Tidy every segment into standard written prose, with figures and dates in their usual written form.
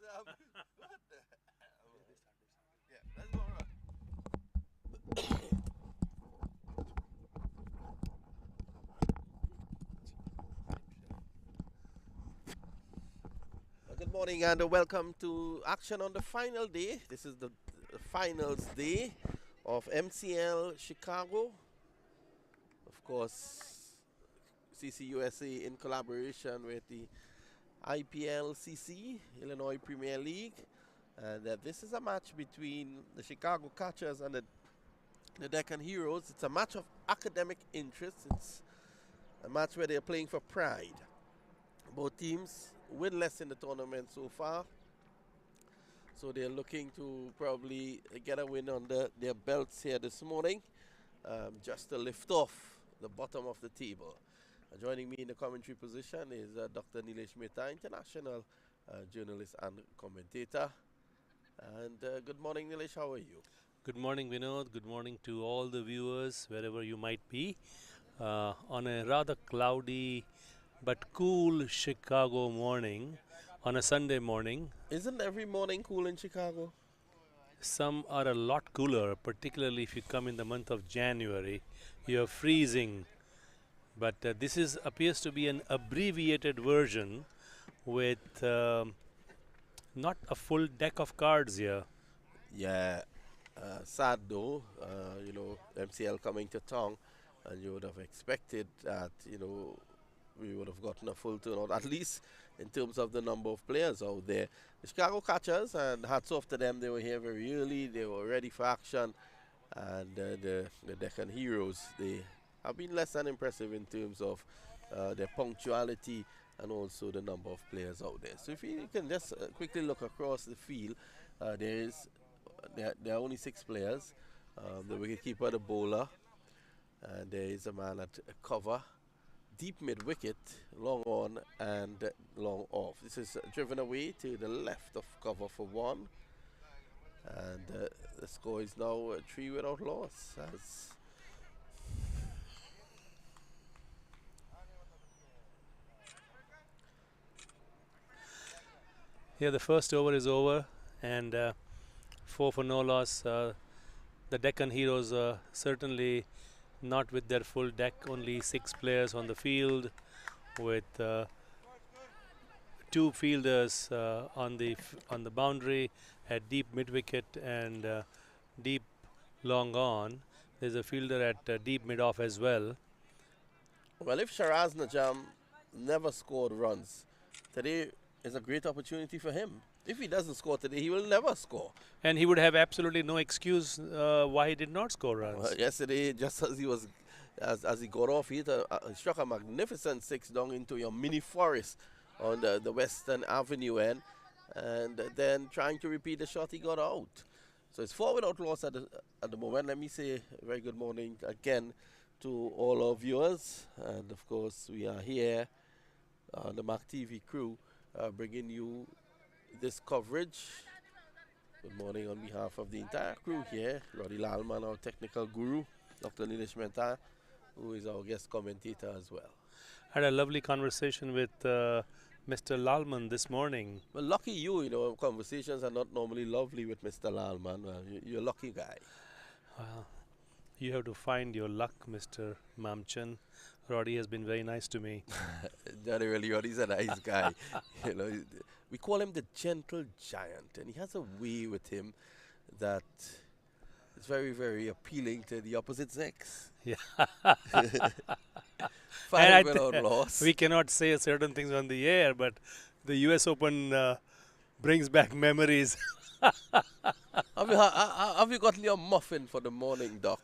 What the hell? Yeah, let's go. Good morning and welcome to action on the final day. This is the finals day of MCL Chicago. Of course, CC USA in collaboration with the IPL-CC, Illinois Premier League. And this is a match between the Chicago Catchers and the Deccan Heroes. It's a match of academic interest. It's a match where they're playing for pride. Both teams winless in the tournament so far. So they're looking to probably get a win under their belts here this morning, just to lift off the bottom of the table. Joining me in the commentary position is Dr. Nilesh Mehta, international journalist and commentator. And good morning, Nilesh. How are you? Good morning, Vinod. Good morning to all the viewers, wherever you might be. On a rather cloudy but cool Chicago morning, on a Sunday morning. Isn't every morning cool in Chicago? Some are a lot cooler, particularly if you come in the month of January. You're freezing. But this appears to be an abbreviated version with not a full deck of cards here. Yeah, sad though, MCL coming to town, and you would have expected that, we would have gotten a full turnout, at least in terms of the number of players out there. The Chicago Catchers, and hats off to them, they were here very early, they were ready for action, and the Deccan Heroes, they have been less than impressive in terms of their punctuality and also the number of players out there. So if you can just quickly look across the field, there are only 6 players. The wicketkeeper, the bowler, and there is a man at cover, deep mid wicket, long on and long off. This is driven away to the left of cover for 1, and the score is now 3 without loss. Here the first over is over, and 4 for no loss. The Deccan Heroes certainly not with their full deck, only 6 players on the field, with 2 fielders on the boundary at deep mid wicket and deep long on. There's a fielder at deep mid off as well. Well, if Shiraz Najam never scored runs, today is a great opportunity for him. If he doesn't score today, he will never score. And he would have absolutely no excuse why he did not score runs. Yesterday, just as he was, as he got off, he struck a magnificent 6 down into your mini forest on the Western Avenue end, and then trying to repeat the shot, he got out. So it's 4 without loss at the moment. Let me say a very good morning again to all our viewers, and of course we are here, the MAQ TV crew, bringing you this coverage. Good morning on behalf of the entire crew here. Roddy Lalman, our technical guru, Dr. Nilesh Mehta, who is our guest commentator as well. Had a lovely conversation with Mr. Lalman this morning. Well, lucky you, conversations are not normally lovely with Mr. Lalman. You're a lucky guy. Well, you have to find your luck, Mr. Mamchan. Roddy has been very nice to me. Generally, Roddy's a nice guy. We call him the gentle giant, and he has a way with him that is very, very appealing to the opposite sex. Yeah. 5 without loss. We cannot say certain things on the air, but the US Open brings back memories. Have you gotten your muffin for the morning, Doc?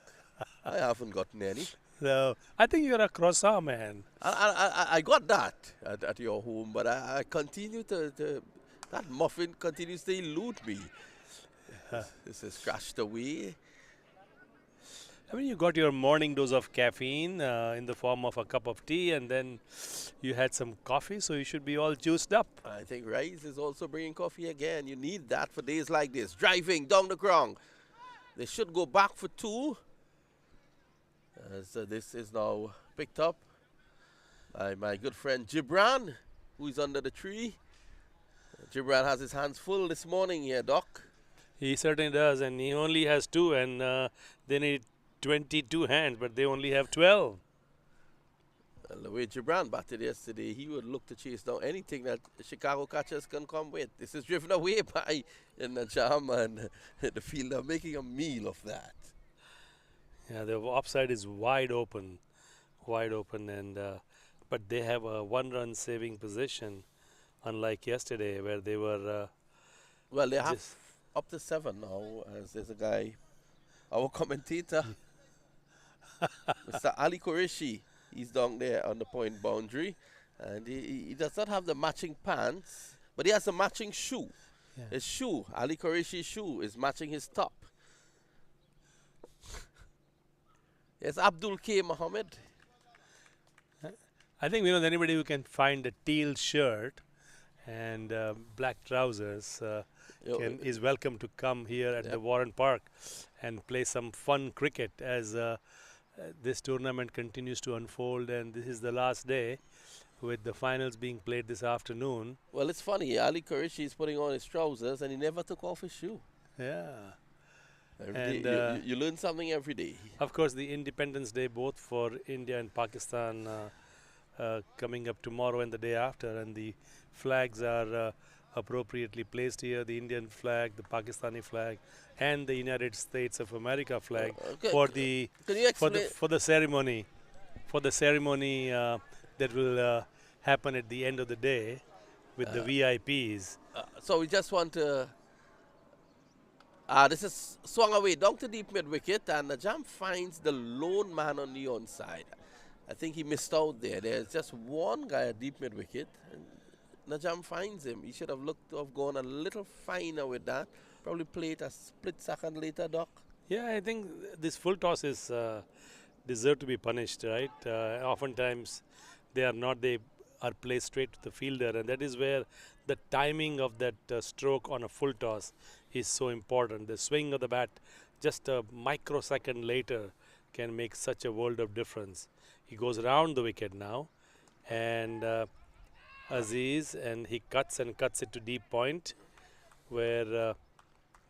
I haven't gotten any. So I think you're a croissant man. I got that at your home, but I continue that muffin continues to elude me. This is crashed away. I mean, you got your morning dose of caffeine in the form of a cup of tea, and then you had some coffee, so you should be all juiced up. I think Rice is also bringing coffee again. You need that for days like this. Driving down the ground. They should go back for 2. So this is now picked up by my good friend Gibran, who is under the tree. Gibran has his hands full this morning here, Doc. He certainly does, and he only has two, and they need 22 hands, but they only have 12. Well, the way Gibran batted yesterday, he would look to chase down anything that the Chicago catchers can come with. This is driven away by Najam, and the fielder making a meal of that. Yeah, the offside is wide open, and but they have a one-run saving position, unlike yesterday where they were. Well, they have up to 7 now, as there's a guy, our commentator, Mr. Ali Qureshi. He's down there on the point boundary, and he does not have the matching pants, but he has a matching shoe. Yeah. His shoe, Ali Qureshi's shoe, is matching his top. Yes, Abdul K. Mohammed. I think anybody who can find a teal shirt and black trousers is welcome to come here at the Warren Park and play some fun cricket as this tournament continues to unfold, and this is the last day with the finals being played this afternoon. Well, it's funny. Ali Qureshi is putting on his trousers and he never took off his shoe. Yeah. Every day, you learn something every day. Of course, the Independence Day both for India and Pakistan coming up tomorrow and the day after, and the flags are appropriately placed here. The Indian flag, the Pakistani flag, and the United States of America flag for the ceremony. For the ceremony that will happen at the end of the day with the VIPs. So we just want to. This is swung away down to deep mid wicket, and Najam finds the lone man on the onside. I think he missed out there. There's just one guy at deep mid wicket, and Najam finds him. He should have looked to have gone a little finer with that. Probably play it a split second later, Doc. Yeah, I think this full toss is deserve to be punished, right? Oftentimes they are not. They are placed straight to the fielder, and that is where the timing of that stroke on a full toss is so important. The swing of the bat just a microsecond later can make such a world of difference. He goes around the wicket now, and Aziz, and he cuts it to deep point where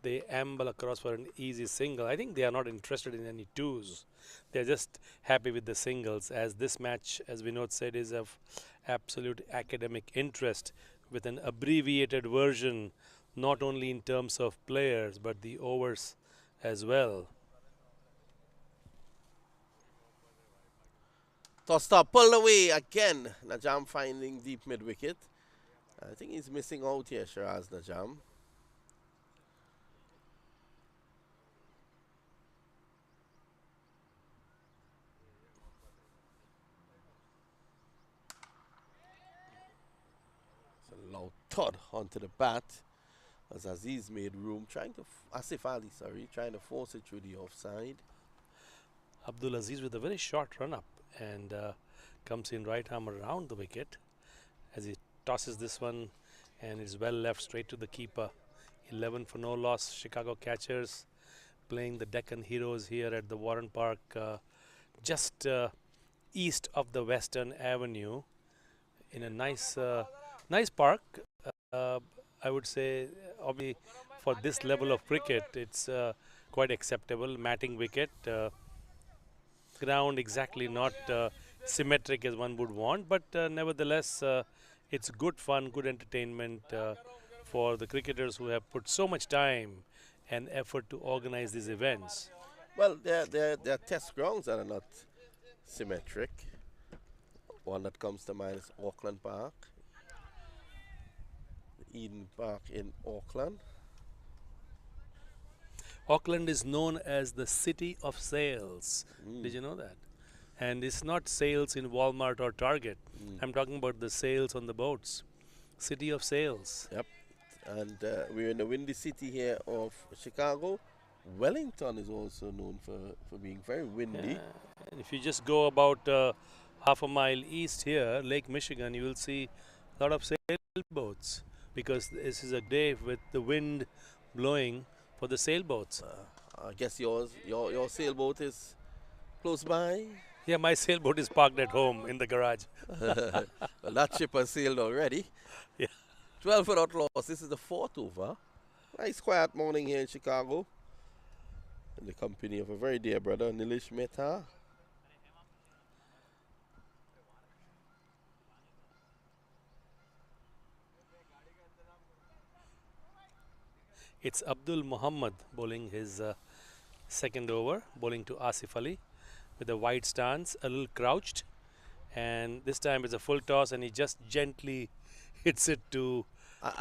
they amble across for an easy single. I think they are not interested in any twos. They're just happy with the singles, as this match, as Vinod said, is of absolute academic interest with an abbreviated version, not only in terms of players but the overs as well. Tossed up, pulled away again. Najam finding deep mid wicket. I think he's missing out here, Shiraz Najam. It's a loud thud onto the bat as Aziz made room, trying to force it through the offside. Abdul Aziz with a very short run up and comes in right arm around the wicket as he tosses this one, and is well left straight to the keeper. 11 for no loss. Chicago catchers playing the Deccan Heroes here at the Warren Park, just east of the Western Avenue, in a nice park. I would say, obviously, for this level of cricket, it's quite acceptable. Matting wicket, ground exactly not symmetric as one would want, but nevertheless, it's good fun, good entertainment for the cricketers who have put so much time and effort to organize these events. Well, there are test grounds that are not symmetric. One that comes to mind is Auckland Park, Eden Park in Auckland. Auckland is known as the city of sales. Did you know that? And it's not sales in Walmart or Target. I'm talking about the sales on the boats. City of sales. Yep. And we're in the windy city here of Chicago. Wellington is also known for being very windy. Yeah. And if you just go about half a mile east here, Lake Michigan, you will see a lot of sailboats, because this is a day with the wind blowing for the sailboats. I guess your sailboat is close by. Yeah, my sailboat is parked at home in the garage. Well, that ship has sailed already. Yeah. 12 without loss. This is the 4th over. Nice quiet morning here in Chicago. In the company of a very dear brother, Nilesh Mehta. It's Abdul Muhammad bowling his second over, bowling to Asif Ali with a wide stance, a little crouched, and this time it's a full toss, and he just gently hits it to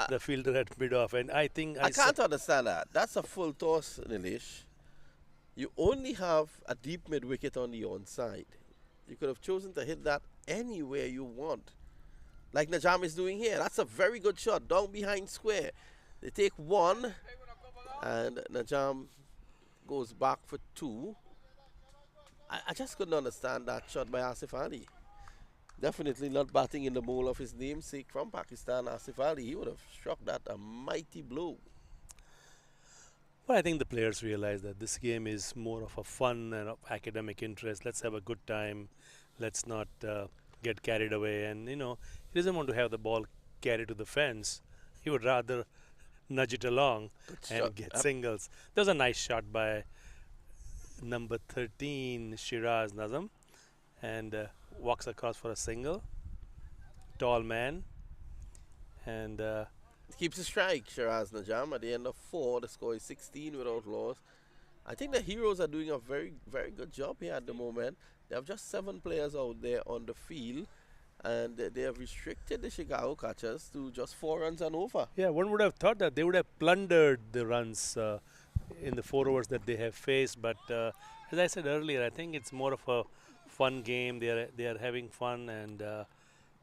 the fielder at mid-off. And I think I can't understand that. That's a full toss, Nilesh. You only have a deep mid wicket on the onside. You could have chosen to hit that anywhere you want, like Najam is doing here. That's a very good shot down behind square. They take one, and Najam goes back for two. I just couldn't understand that shot by Asif Ali. Definitely not batting in the mold of his namesake from Pakistan, Asif Ali. He would have struck that a mighty blow. Well, I think the players realize that this game is more of a fun and of academic interest. Let's have a good time. Let's not get carried away. And, you know, he doesn't want to have the ball carried to the fence. He would rather nudge it along and get singles. There was a nice shot by number 13, Shiraz Najam, and walks across for a single. Tall man. And keeps a strike, Shiraz Najam. At the end of 4, the score is 16 without loss. I think the Heroes are doing a very, very good job here at the moment. They have just 7 players out there on the field, and they have restricted the Chicago catchers to just 4 runs and over. Yeah, one would have thought that they would have plundered the runs in the 4 overs that they have faced. But as I said earlier, I think it's more of a fun game. They are having fun, and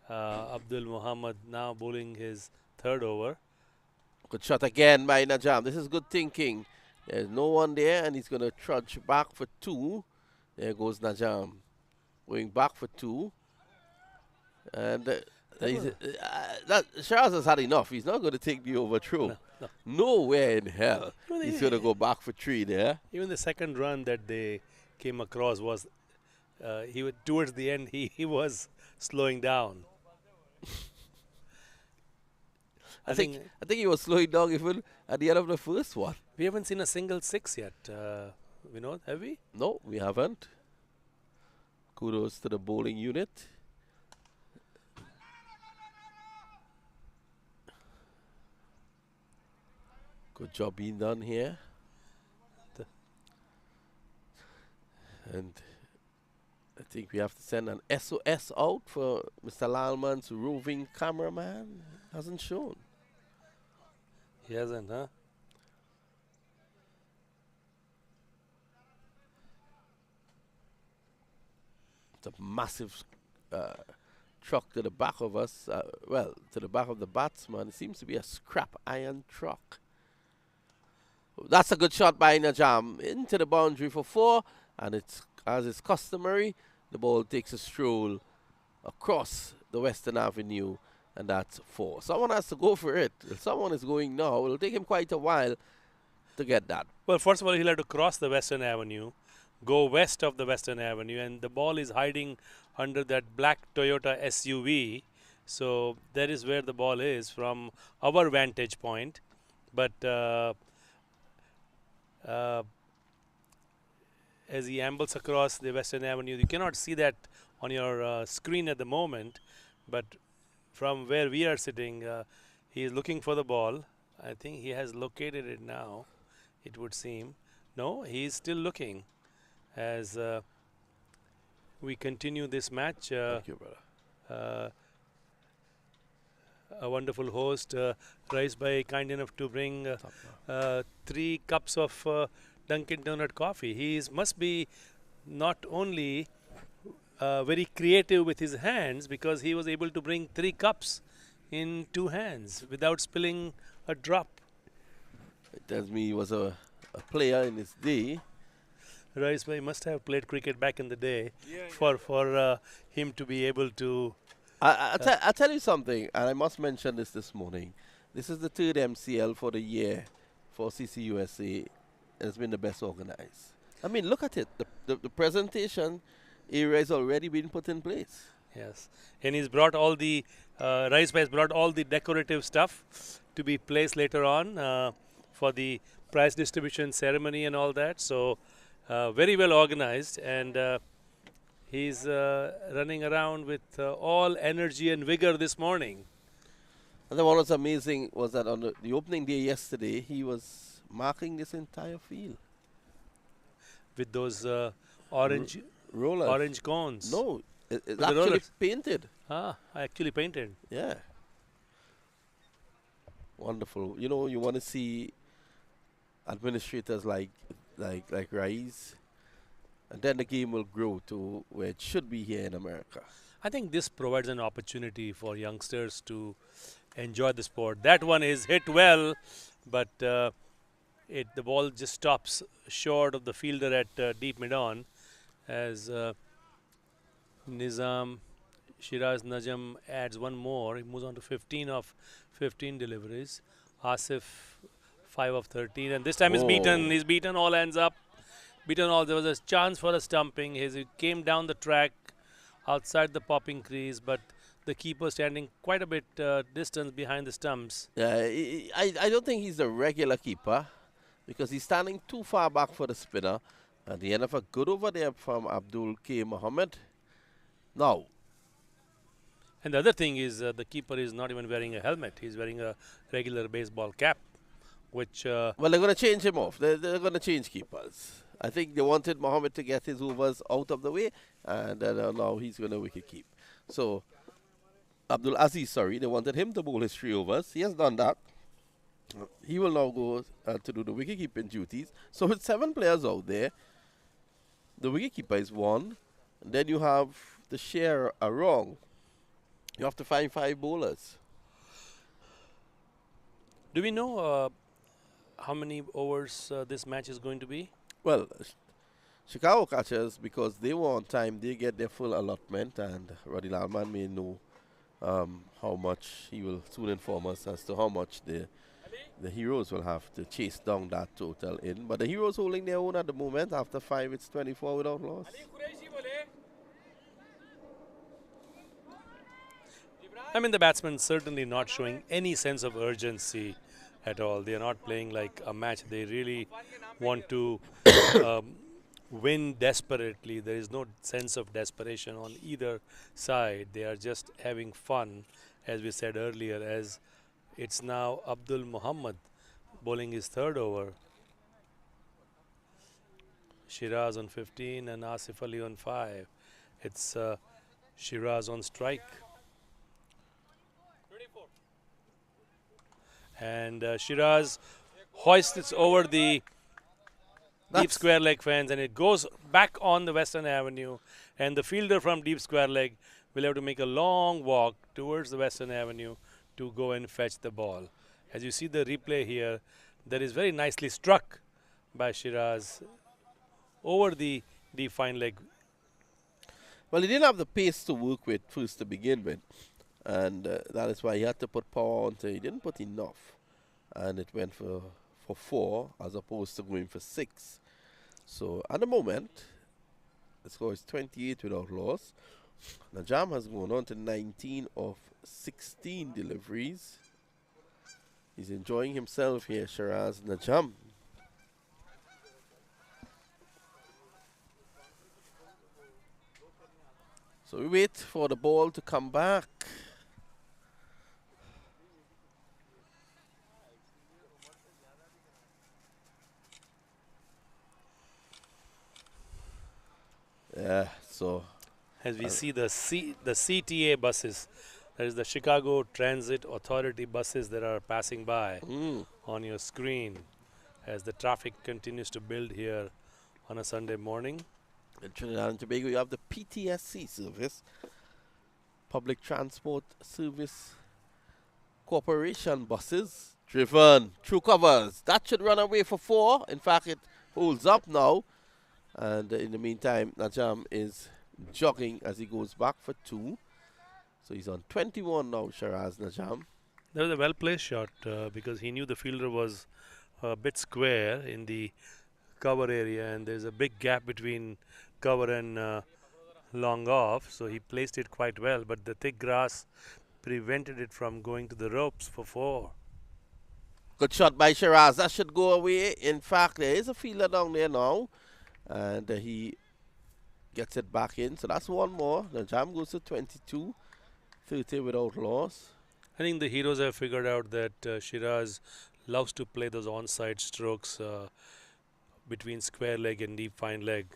Abdul Muhammad now bowling his 3rd over. Good shot again by Najam. This is good thinking. There's no one there, and he's going to trudge back for 2. There goes Najam, going back for 2. And Shiraz has had enough. He's not going to take the over through. No. Nowhere in hell. He's going to go back for 3 there. Even the second run that they came across was, towards the end, he was slowing down. I think he was slowing down even at the end of the first one. We haven't seen a single 6 yet, Vinod, have we? No, we haven't. Kudos to the bowling unit. Good job being done here. And I think we have to send an SOS out for Mr. Lalman's roving cameraman. Hasn't shown. He hasn't, huh? It's a massive truck to the back of us. To the back of the batsman. It seems to be a scrap iron truck. That's a good shot by Najam into the boundary for 4, and it's, as is customary, the ball takes a stroll across the Western Avenue, and that's 4. Someone has to go for it. If someone is going now, it'll take him quite a while to get that. Well, first of all, he'll have to cross the Western Avenue, go west of the Western Avenue, and the ball is hiding under that black Toyota SUV. So that is where the ball is from our vantage point. But as he ambles across the Western Avenue, you cannot see that on your screen at the moment, but from where we are sitting, he is looking for the ball. I think he has located it now, it would seem. No, he is still looking as we continue this match. Thank you, brother. A wonderful host, Rice Bhai, kind enough to bring 3 cups of Dunkin' Donut coffee. He must be not only very creative with his hands, because he was able to bring 3 cups in 2 hands without spilling a drop. It tells me he was a player in his day. Rice Bhai must have played cricket back in the day for him to be able to. I'll tell you something, and I must mention this morning. This is the 3rd MCL for the year for CC USA. It's been the best organized. I mean, look at it. The presentation area has already been put in place. Yes, and he's brought all the Rice has brought all the decorative stuff to be placed later on for the prize distribution ceremony and all that. So very well organized, and he's running around with all energy and vigor this morning. And then what was amazing was that on the opening day yesterday, he was marking this entire field. With those orange Rollers. orange cones. No, it's the actually rollers. painted. Ah, I actually painted. Yeah. Wonderful. You know, you want to see administrators like Rice, and then the game will grow to where it should be here in America. I think this provides an opportunity for youngsters to enjoy the sport. That one is hit well, but the ball just stops short of the fielder at deep mid-on as Nizam Shiraz Najam adds one more. He moves on to 15 of 15 deliveries. Asif 5 of 13, and this time he's beaten. He's beaten all hands up. Beaten all. There was a chance for a stumping. He came down the track outside the popping crease, but the keeper standing quite a bit distance behind the stumps. Yeah, I don't think he's a regular keeper because he's standing too far back for the spinner. At the end of a good over there from Abdul K. Mohammed. Now. And the other thing is the keeper is not even wearing a helmet. He's wearing a regular baseball cap, which... well, they're going to change him off. They're going to change keepers. I think they wanted Mohammed to get his overs out of the way, and now he's going to wicket keep. So, Abdul Aziz, they wanted him to bowl his 3 overs. He has done that. He will now go to do the wicket keeping duties. So, with 7 players out there, the wicket keeper is 1. And then you have the share wrong. You have to find 5 bowlers. Do we know how many overs this match is going to be? Well, Chicago catchers, because they were on time, they get their full allotment, and Roddy Lalman may know how much. He will soon inform us as to how much the Heroes will have to chase down that total in. But the Heroes holding their own at the moment. After 5, it's 24 without loss. I mean, the batsmen certainly not showing any sense of urgency at all. They are not playing like a match. They really want to win desperately. There is no sense of desperation on either side. They are just having fun, as we said earlier, as it's now Abdul Muhammad bowling his 3rd over. Shiraz on 15 and Asif Ali on 5. It's Shiraz on strike. And Shiraz hoists it over the deep square leg fence, and it goes back on the Western Avenue, and the fielder from deep square leg will have to make a long walk towards the Western Avenue to go and fetch the ball. As you see the replay here, that is very nicely struck by Shiraz over the deep fine leg. Well, he didn't have the pace to work with first to begin with, and that is why he had to put power onto. He didn't put enough, and it went for 4 as opposed to going for 6. So at the moment, the score is 28 without loss. Najam has gone on to 19 of 16 deliveries. He's enjoying himself here, Shiraz Najam. So we wait for the ball to come back. Yeah, so as we see the CTA buses, that is the Chicago Transit Authority buses that are passing by on your screen as the traffic continues to build here on a Sunday morning. In Trinidad and Tobago, you have the PTSC service, Public Transport Service Corporation buses driven through covers. That should run away for 4. In fact, it holds up now. And in the meantime, Najam is jogging as he goes back for 2. So he's on 21 now, Shiraz Najam. That was a well-placed shot because he knew the fielder was a bit square in the cover area, and there's a big gap between cover and long off, so he placed it quite well, but the thick grass prevented it from going to the ropes for 4. Good shot by Shiraz. That should go away. In fact, there is a fielder down there now. And he gets it back in. So that's one more. The jam goes to 22. 30 without loss. I think the Heroes have figured out that Shiraz loves to play those onside strokes between square leg and deep fine leg.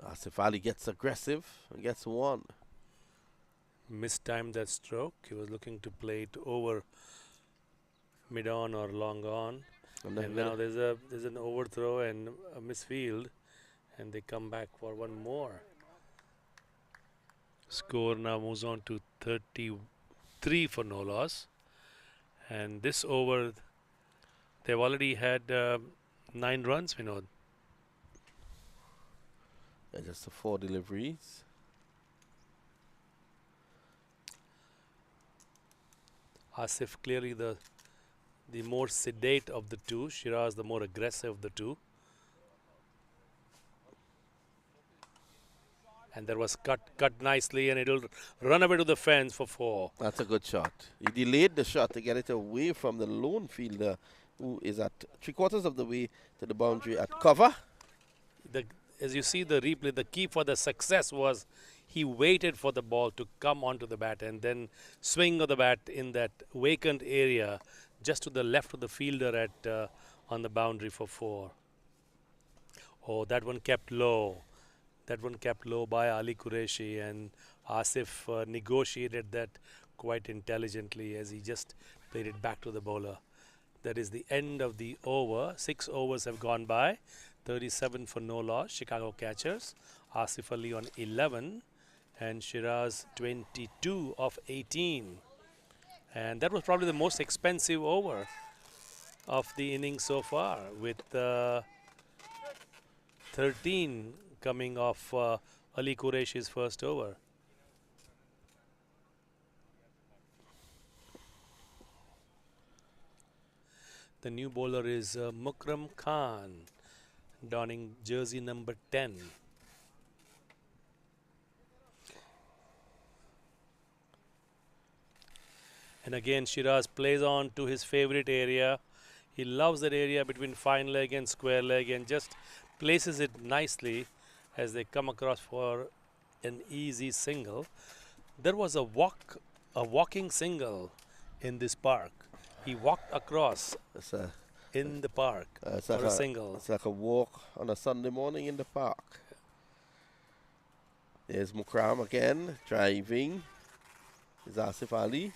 Asif Ali gets aggressive and gets 1. Mistimed that stroke. He was looking to play it over mid on or long on. And now there's an overthrow and a misfield, and they come back for one more. Score now moves on to 33 for no loss. And this over, they've already had 9 runs, Vinod. Yeah, just the 4 deliveries. Asif clearly the more sedate of the two. Shiraz the more aggressive of the two. And that was cut nicely, and it'll run away to the fence for 4. That's a good shot. He delayed the shot to get it away from the lone fielder, who is at 3/4 of the way to the boundary at cover. As you see the replay, the key for the success was he waited for the ball to come onto the bat and then swing of the bat in that vacant area just to the left of the fielder at on the boundary for 4. Oh, that one kept low. That one kept low by Ali Qureshi, and Asif negotiated that quite intelligently as he just played it back to the bowler. That is the end of the over. 6 overs have gone by. 37 for no loss. Chicago catchers. Asif Ali on 11 and Shiraz 22 of 18. And that was probably the most expensive over of the innings so far, with 13 coming off Ali Qureshi's first over. The new bowler is Mukram Khan, donning jersey number 10. And again, Shiraz plays on to his favorite area. He loves that area between fine leg and square leg and just places it nicely as they come across for an easy single. There was a walking single in this park. He walked across in the park for a single. It's like a walk on a Sunday morning in the park. There's Mukram again, driving. Is Asif Ali.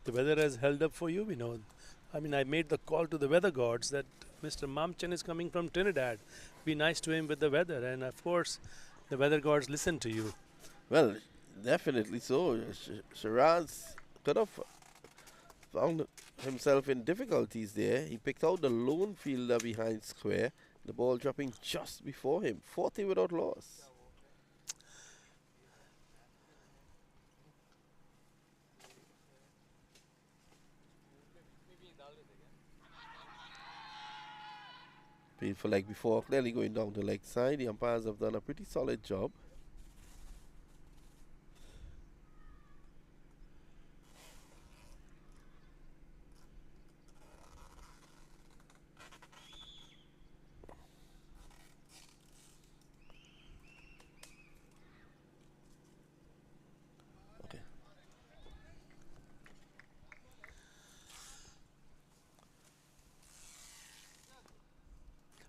The weather has held up for you, Vinod. I mean, I made the call to the weather gods that Mr. Mamchen is coming from Trinidad. Be nice to him with the weather. And of course, the weather gods listen to you. Well, definitely so. Shiraz could have found himself in difficulties there. He picked out the lone fielder behind square. The ball dropping just before him. 40 without loss. For leg before, clearly going down the leg side. The umpires have done a pretty solid job. Okay.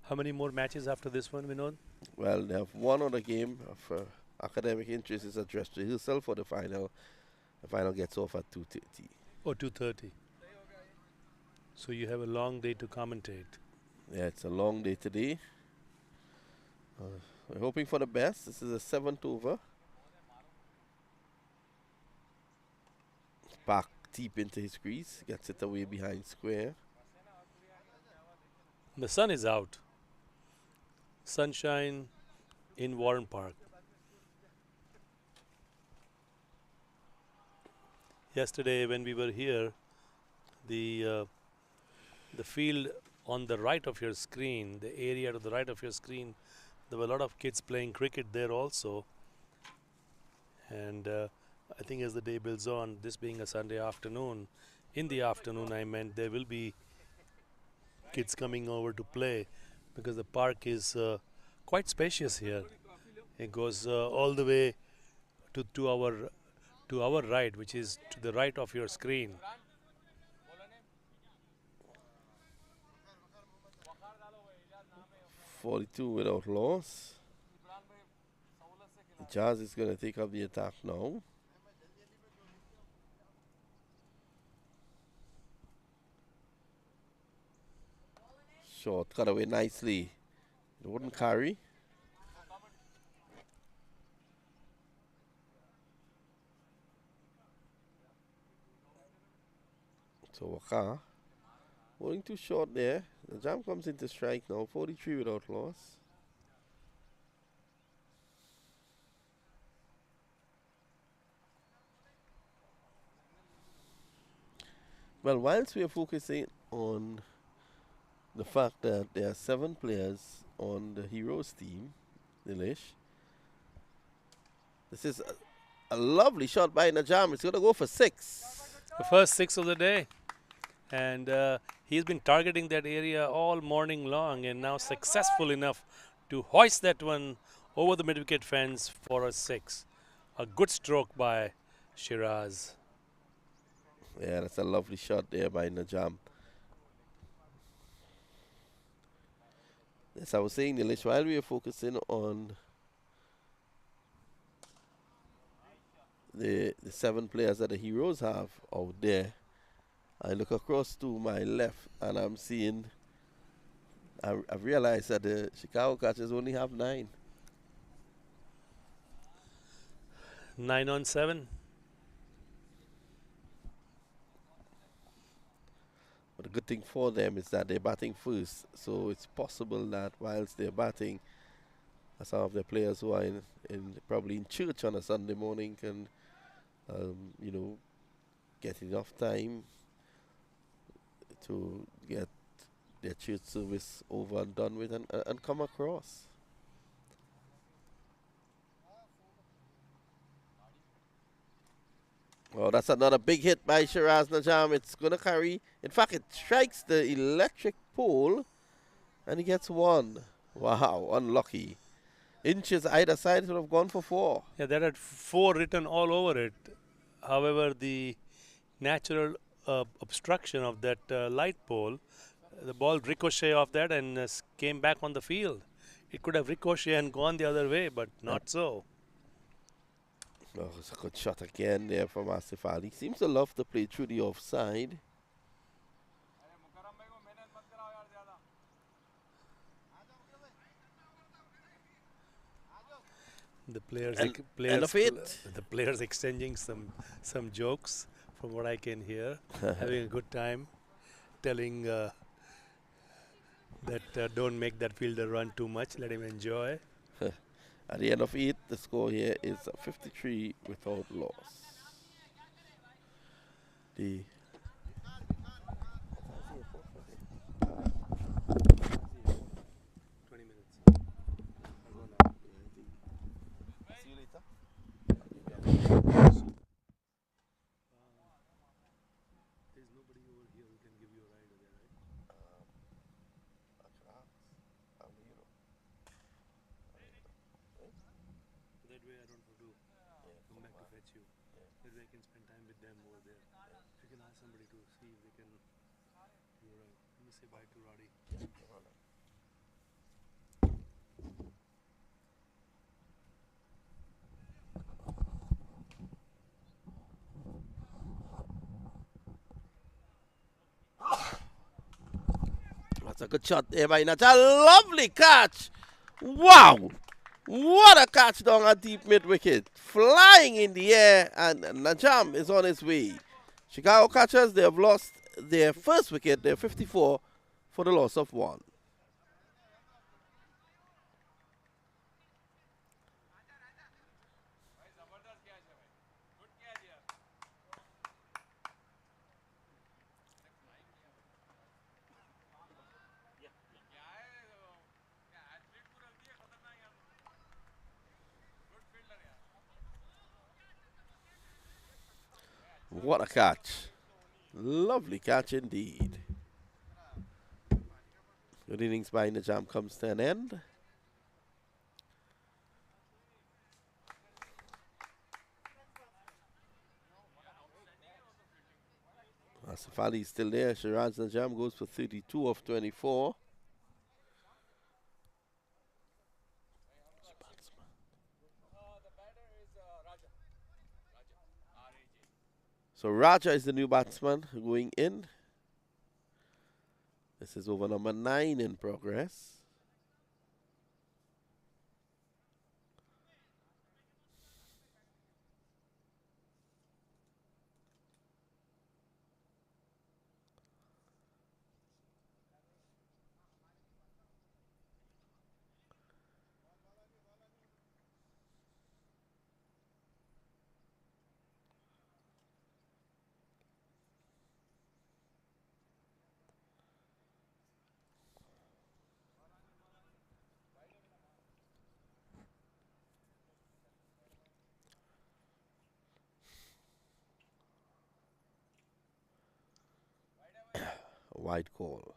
How many more matches after this one, Vinod? Well, they have one other game of academic interest. Is addressed rehearsal for the final. The final gets off at 2:30. Or 2:30. So you have a long day to commentate. Yeah, it's a long day today. We're hoping for the best. This is a 7th over. Back deep into his crease. Gets it away behind square. The sun is out. Sunshine in Warren Park. yesterday when we were here, the field on the right of your screen, the area to the right of your screen, there were a lot of kids playing cricket there also. And I think as the day builds on, this being a Sunday afternoon, in the afternoon I meant there will be kids coming over to play because the park is quite spacious here. It goes all the way to our right, which is to the right of your screen. 42 without loss. Jazz is going to take up the attack now. Short, cut away nicely. It wouldn't carry. So Waka going too short there. Najam comes into strike now. 43 without loss. Well, whilst we are focusing on the fact that there are 7 players on the Heroes team, Nilesh, this is a lovely shot by Najam. It's going to go for 6. The first 6 of the day. And he's been targeting that area all morning long and now successful enough to hoist that one over the mid-wicket fence for a 6. A good stroke by Shiraz. Yeah, that's a lovely shot there by Najam. As I was saying, Nilesh, while we are focusing on the 7 players that the Heroes have out there, I look across to my left and I'm seeing, I've realized that the Chicago catchers only have 9. 9 on 7. But the good thing for them is that they're batting first. So it's possible that whilst they're batting, some of the players who are probably in church on a Sunday morning can, get enough time to get their church service over and done with and come across. Oh, that's another big hit by Shiraz Najam. It's going to carry. In fact, it strikes the electric pole and he gets 1. Wow, unlucky. Inches either side, it would have gone for 4. Yeah, that had 4 written all over it. However, the natural obstruction of that light pole, the ball ricocheted off that and came back on the field. It could have ricocheted and gone the other way, but not so. Oh, it's a good shot again there from Asif Ali. Seems to love to play through the offside. The players, the players exchanging some jokes from what I can hear, having a good time, telling that don't make that fielder run too much, let him enjoy. At the end of 8, the score here is 53 without loss. The 20 minutes. See you later. There's nobody over here who can give you a ride over there, right? That way I don't have to come back to fetch you. That way I can spend time with them over there. If you can ask somebody to see if they can do a ride. Let me say bye to Roddy. That's a good shot there by Najam. Lovely catch. Wow. What a catch down a deep mid-wicket. Flying in the air, and Najam is on his way. Chicago catchers, they have lost their first wicket. They're 54 for the loss of 1. What a catch. Lovely catch indeed. Good innings by Najam comes to an end. Asif Ali is still there. Shiraz Najam goes for 32 of 24. So Raja is the new batsman going in. This is over number 9 in progress. A wide call.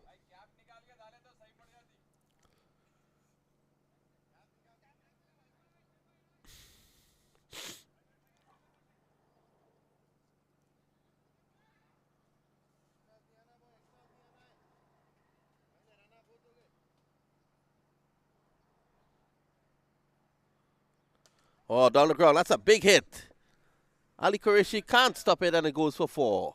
Oh, down the ground. That's a big hit. Ali Qureshi can't stop it and it goes for 4.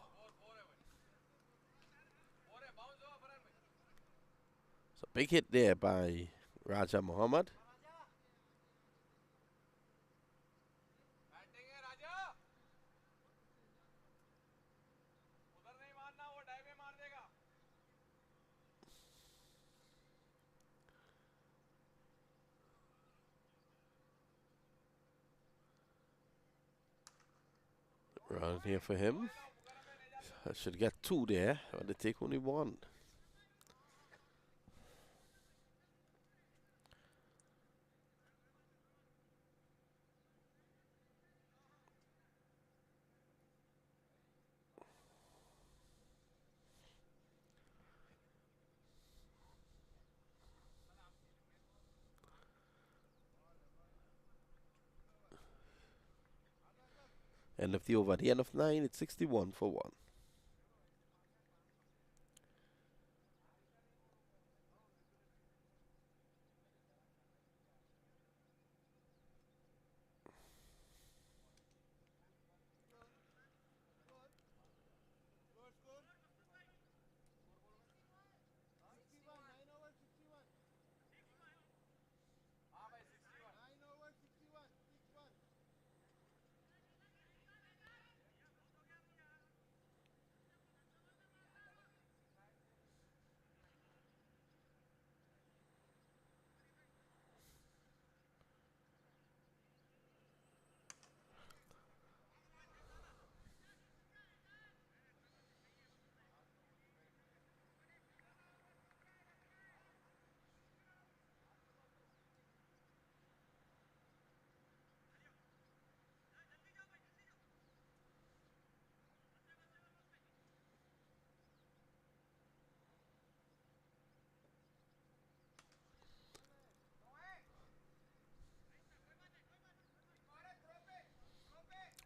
So big hit there by Raja Muhammad. Run here for him. I should get 2 there, but they take only 1. End of the over. At the end of 9, it's 61 for 1.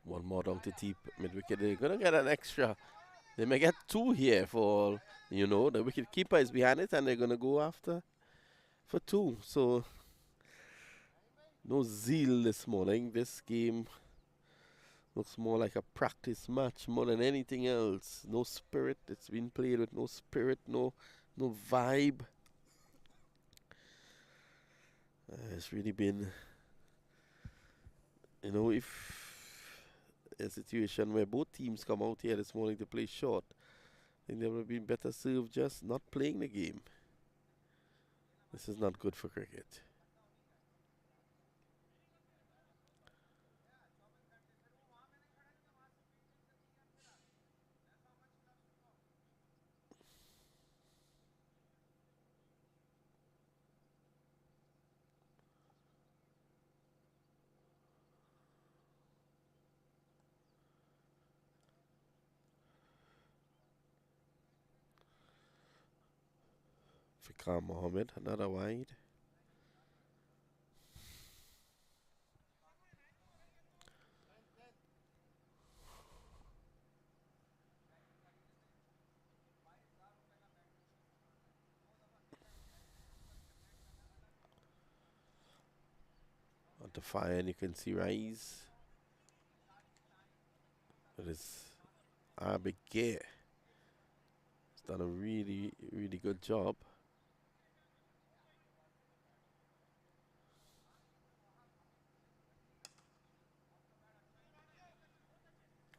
One more down to deep mid-wicket. They're going to get an extra. They may get 2 here for, the wicket keeper is behind it and they're going to go after for 2. So, no zeal this morning. This game looks more like a practice match more than anything else. No spirit. It's been played with no spirit, no vibe. It's really been, if a situation where both teams come out here this morning to play short, I think they would have been better served just not playing the game. This is not good for cricket. Fikar Mohammed, another wide. On the fire, and you can see Rise. It is Arabic Gear. He's done a really, really good job.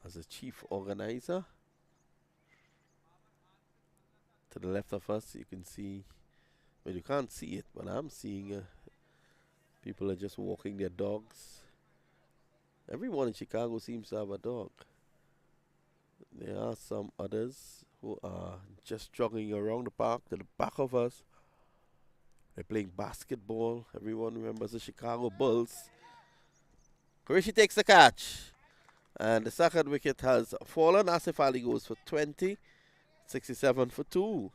As a chief organizer. To the left of us, you can see, well, you can't see it, but I'm seeing people are just walking their dogs. Everyone in Chicago seems to have a dog. There are some others who are just jogging around the park to the back of us. They're playing basketball. Everyone remembers the Chicago Bulls. Qureshi takes the catch. And the second wicket has fallen. Asif Ali goes for 20. 67 for 2.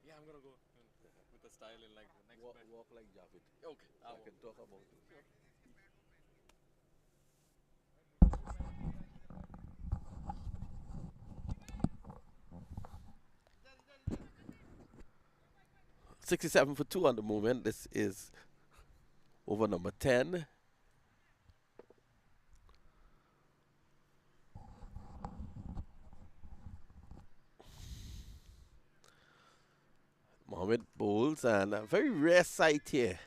Yeah, I'm gonna go with the style in like the next Walk, bit. walk like Javid. Okay, I can talk about it. Sure. 67 for 2 on the moment. This is over number 10. Mohammed bowls, and a very rare sight here.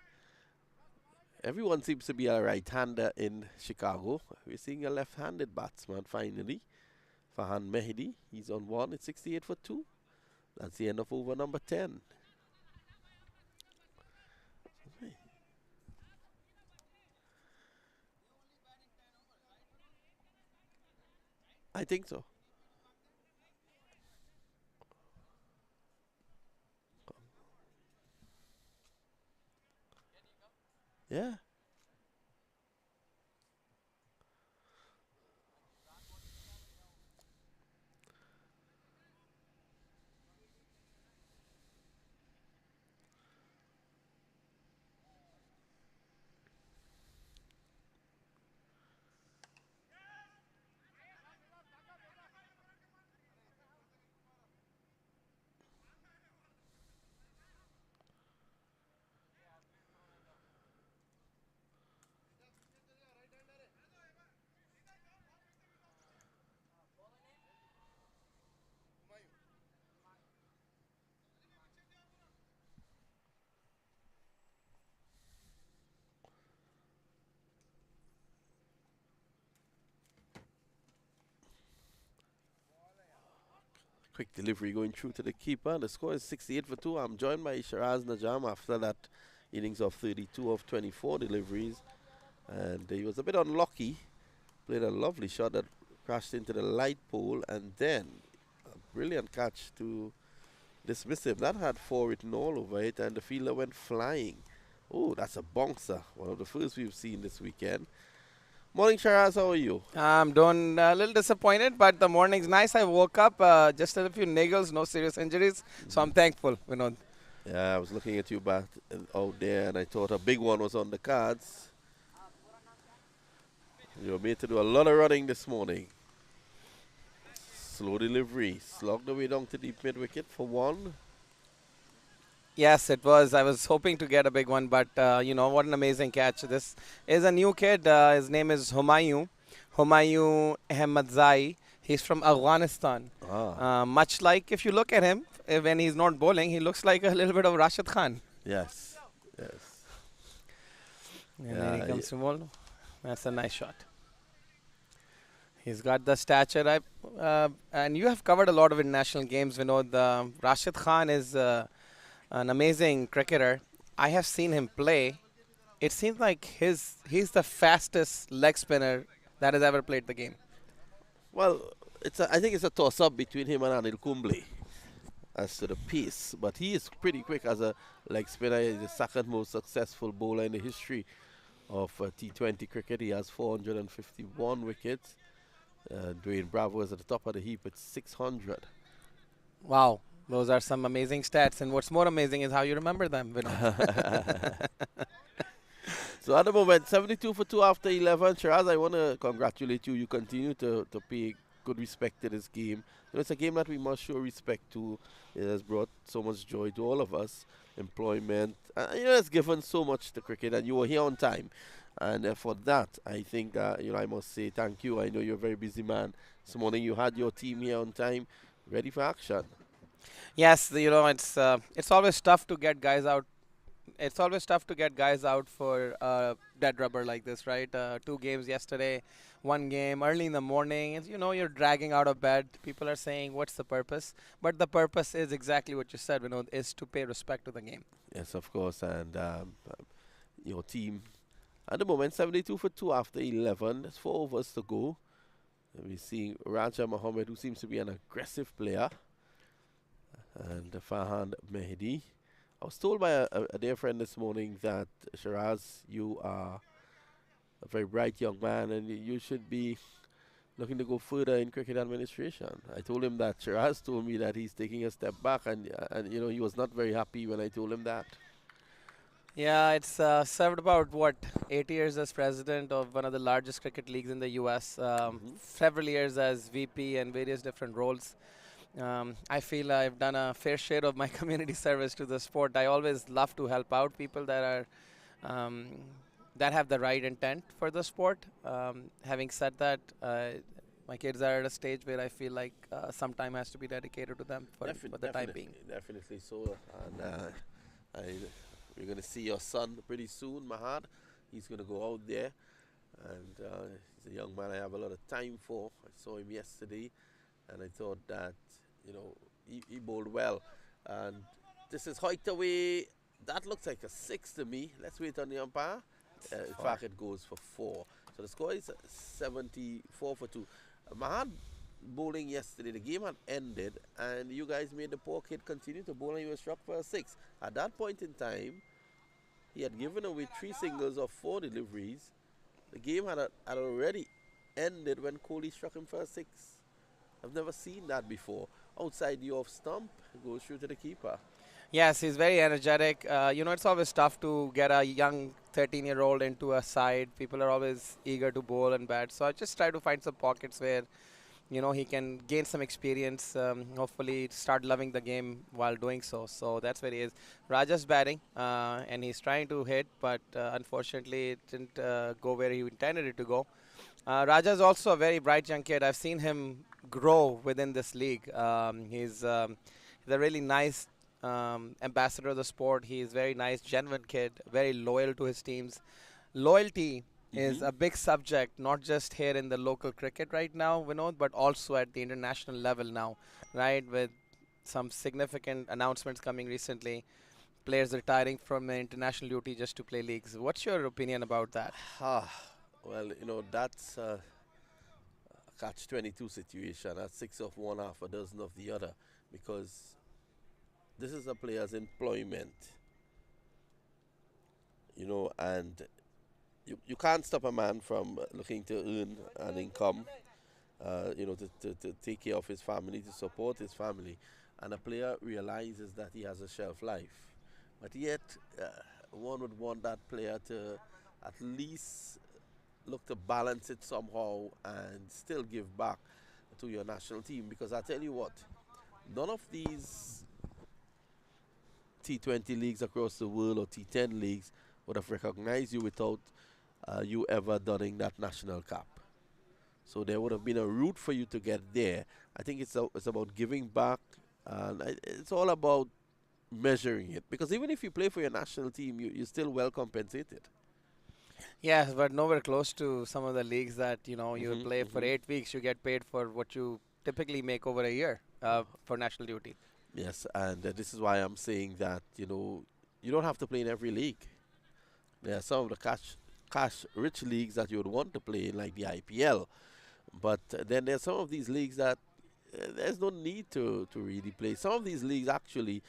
Everyone seems to be a right-hander in Chicago. We're seeing a left-handed batsman finally. Farhan Mehdi, he's on one. It's 68 for 2. That's the end of over number 10. I think so. Yeah. Quick delivery going through to the keeper. The score is 68 for 2. I'm joined by Shiraz Najam after that innings of 32 of 24 deliveries. And he was a bit unlucky. Played a lovely shot that crashed into the light pole, and then a brilliant catch to dismiss him. That had 4 written all over it, and the fielder went flying. Oh, that's a bonker. One of the first we've seen this weekend. Morning, Shiraz. How are you? I'm doing a little disappointed, but the morning's nice. I woke up, just a few niggles, no serious injuries, so I'm thankful. Yeah, I was looking at you back out there, and I thought a big one was on the cards. You were made to do a lot of running this morning. Slow delivery. Slogged the way down to deep mid wicket for 1. Yes, it was. I was hoping to get a big one, but, what an amazing catch. This is a new kid. His name is Humayun Ahmadzai. He's from Afghanistan. Much like, if you look at him, when he's not bowling, he looks like a little bit of Rashid Khan. Yes. And then he comes to bowl. That's a nice shot. He's got the stature. And you have covered a lot of international games, Vinod. Rashid Khan is an amazing cricketer. I have seen him play. It seems like he's the fastest leg spinner that has ever played the game. Well, I think it's a toss-up between him and Anil Kumble as to the pace, but he is pretty quick as a leg spinner. He's the second most successful bowler in the history of T20 cricket. He has 451 wickets. Dwayne Bravo is at the top of the heap with 600. Wow, those are some amazing stats. And what's more amazing is how you remember them, Vinod. So at the moment, 72 for 2 after 11. Shiraz, I want to congratulate you. You continue to pay good respect to this game. You know, it's a game that we must show respect to. It has brought so much joy to all of us. Employment. You know, it's given so much to cricket, and you were here on time. And for that, I think, you know, I must say thank you. I know you're a very busy man. This morning you had your team here on time, ready for action. Yes, you know, it's always tough to get guys out. It's always tough to get guys out for dead rubber like this, right? 2 games yesterday, 1 game early in the morning. You know, you're dragging out of bed. People are saying, what's the purpose? But the purpose is exactly what you said, Vinod, is to pay respect to the game. Yes, of course. And your team, at the moment, 72 for 2 after 11. There's 4 overs to go. And we see Raja Mohammed, who seems to be an aggressive player. And Farhan Mehdi. I was told by a dear friend this morning that, Shiraz, you are a very bright young man and you should be looking to go further in cricket administration. I told him that. Shiraz told me that he's taking a step back, and you know, he was not very happy when I told him that. Yeah, it's served about, 8 years as president of one of the largest cricket leagues in the U.S., several years as VP and various different roles. I feel I've done a fair share of my community service to the sport. I always love to help out people that are that have the right intent for the sport. Having said that, my kids are at a stage where I feel like some time has to be dedicated to them for the time being. Definitely so. And we're going to see your son pretty soon, Mahad. He's going to go out there. And he's a young man I have a lot of time for. I saw him yesterday. And I thought that, you know, he bowled well. And this is Hoytaway. That looks like a 6 to me. Let's wait on the umpire. In fact, it goes for 4. So the score is 74 for 2. Mahad bowling yesterday. The game had ended, and you guys made the poor kid continue to bowl, and he was struck for a 6. At that point in time, he had given away 3 singles of 4 deliveries. The game had already ended when Kohli struck him for a 6. I've never seen that before. Outside the off stump, it goes through to the keeper. Yes, he's very energetic. You know, it's always tough to get a young 13-year-old into a side. People are always eager to bowl and bat. So I just try to find some pockets where, you know, he can gain some experience, hopefully start loving the game while doing so. So that's where he is. Raja's batting, and he's trying to hit, but unfortunately it didn't go where he intended it to go. Raja's also a very bright young kid. I've seen him grow within this league. He's a really nice ambassador of the sport. He's very nice, genuine kid, very loyal to his teams. Loyalty is a big subject, not just here in the local cricket right now, Vinod, but also at the international level now, right? With some significant announcements coming recently, players retiring from international duty just to play leagues. What's your opinion about that? Well, you know, that's a catch-22 situation. That's 6 of one, half a dozen of the other, because this is a player's employment, you know, and you can't stop a man from looking to earn an income, you know, to take care of his family, to support his family. And a player realizes that he has a shelf life. But yet, one would want that player to at least look to balance it somehow and still give back to your national team. Because I tell you what, none of these T20 leagues across the world or T10 leagues would have recognized you without you ever donning that national cap. So there would have been a route for you to get there. I think it's about giving back, and it's all about measuring it. Because even if you play for your national team, you're still well compensated. Yes, but nowhere close to some of the leagues that you play for 8 weeks. You get paid for what you typically make over a year for national duty. Yes, and this is why I'm saying that you don't have to play in every league. There are some of the cash rich leagues that you would want to play in, like the IPL. But then there's some of these leagues that there's no need to really play. Some of these leagues actually,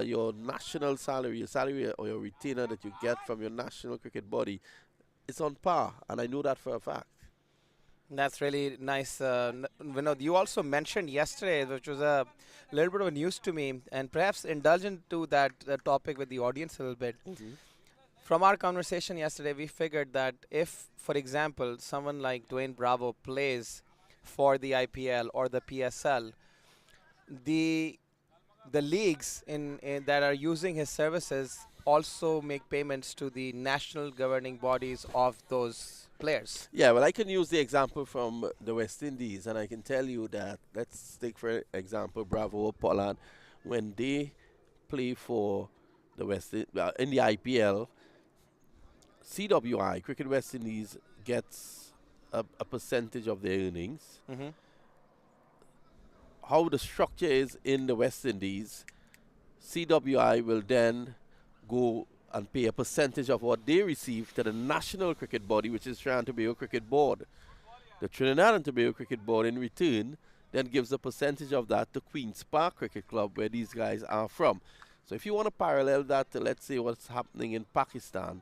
your national salary, your salary or your retainer that you get from your national cricket body, it's on par, and I know that for a fact. That's really nice. Vinod, you also mentioned yesterday, which was a little bit of a news to me, and perhaps indulge into that topic with the audience a little bit. From our conversation yesterday, we figured that if, for example, someone like Dwayne Bravo plays for the IPL or the PSL, the leagues that are using his services also make payments to the national governing bodies of those players. Yeah, well, I can use the example from the West Indies, and I can tell you that, let's take for example Bravo or Pollard, when they play for the in the IPL, CWI, Cricket West Indies, gets a percentage of their earnings. How the structure is in the West Indies, CWI will then go and pay a percentage of what they receive to the national cricket body, which is Trinidad and Tobago Cricket Board. The Trinidad and Tobago Cricket Board, in return, then gives a percentage of that to Queen's Park Cricket Club, where these guys are from. So if you want to parallel that to, let's say, what's happening in Pakistan,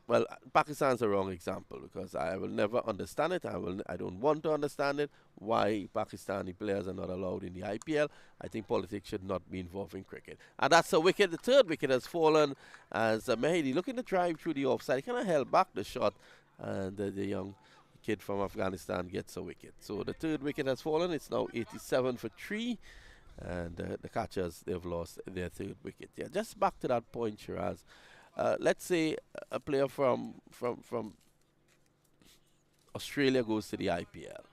well, Pakistan's a wrong example because I will never understand it. I don't want to understand it. Why Pakistani players are not allowed in the IPL? I think politics should not be involved in cricket. And that's a wicket. The third wicket has fallen as Mehdi looking to drive through the offside. He kind of held back the shot, and the young kid from Afghanistan gets a wicket. So the third wicket has fallen. It's now 87 for 3. And the catchers, they've lost their third wicket. Yeah, just back to that point, Shiraz. Let's say a player from Australia goes to the IPL.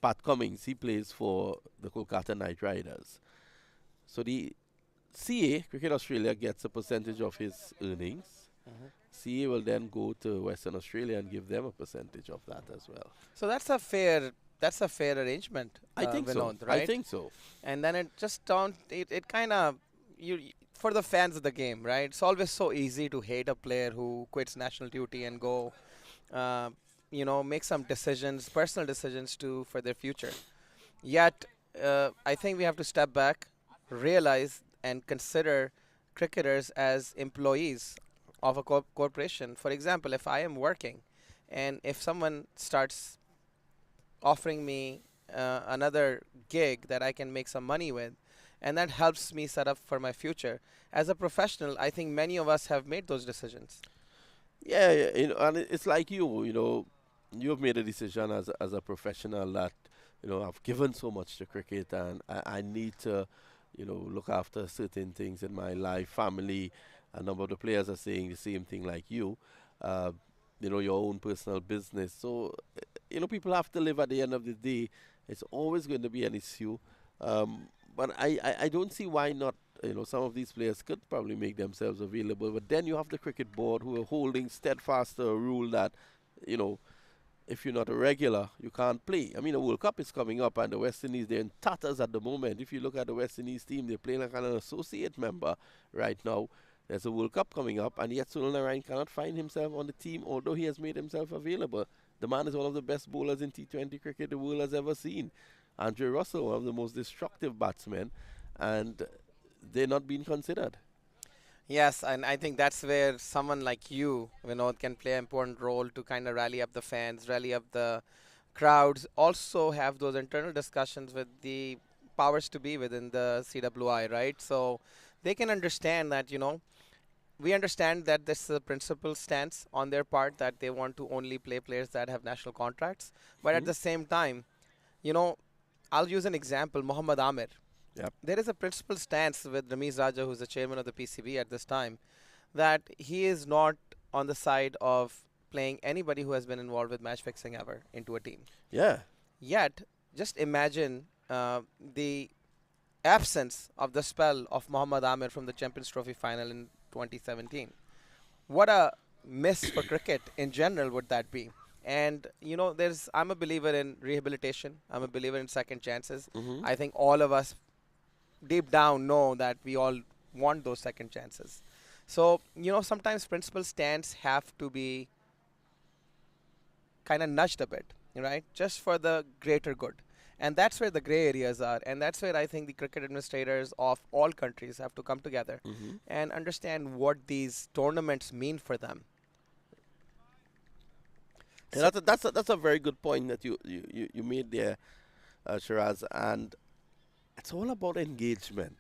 Pat Cummins, he plays for the Kolkata Knight Riders. So the CA, Cricket Australia, gets a percentage of his earnings. CA will then go to Western Australia and give them a percentage of that as well. So that's a fair arrangement. I think Vinod, so. right? I think so. And then it kind of for the fans of the game, right? It's always so easy to hate a player who quits national duty and go, make some decisions, personal decisions for their future. Yet, I think we have to step back, realize, and consider cricketers as employees of a corporation. For example, if I am working, and if someone starts offering me another gig that I can make some money with, and that helps me set up for my future. As a professional, I think many of us have made those decisions. Yeah, and it's like you've made a decision as a professional that, I've given so much to cricket, and I need to, look after certain things in my life, family. A number of the players are saying the same thing like you, your own personal business. So, people have to live at the end of the day. It's always going to be an issue. But I don't see why not. Some of these players could probably make themselves available. But then you have the cricket board who are holding steadfast to a rule that, if you're not a regular, you can't play. I mean, the World Cup is coming up, and the West Indies, they're in tatters at the moment. If you look at the West Indies team, they're playing like an associate member right now. There's a World Cup coming up, and yet Sunil Narayan cannot find himself on the team, although he has made himself available. The man is one of the best bowlers in T20 cricket the world has ever seen. Andre Russell, one of the most destructive batsmen, and they're not being considered. Yes, and I think that's where someone like you, Vinod, can play an important role to kind of rally up the fans, rally up the crowds, also have those internal discussions with the powers to be within the CWI, right? So they can understand that, we understand that this is a principal stance on their part that they want to only play players that have national contracts. But at the same time, I'll use an example, Mohammad Amir. Yep. There is a principal stance with Ramiz Raja, who's the chairman of the PCB at this time, that he is not on the side of playing anybody who has been involved with match fixing ever into a team. Yeah. Yet, just imagine the absence of the spell of Mohammad Amir from the Champions Trophy final in 2017. What a miss for cricket in general would that be? And I'm a believer in rehabilitation. I'm a believer in second chances. Hmm. I think all of us deep down know that we all want those second chances. So, sometimes principal stance have to be kind of nudged a bit, right? Just for the greater good. And that's where the gray areas are. And that's where I think the cricket administrators of all countries have to come together Hmm. and understand what these tournaments mean for them. And that's a very good point that you made there, Shiraz. And it's all about engagement.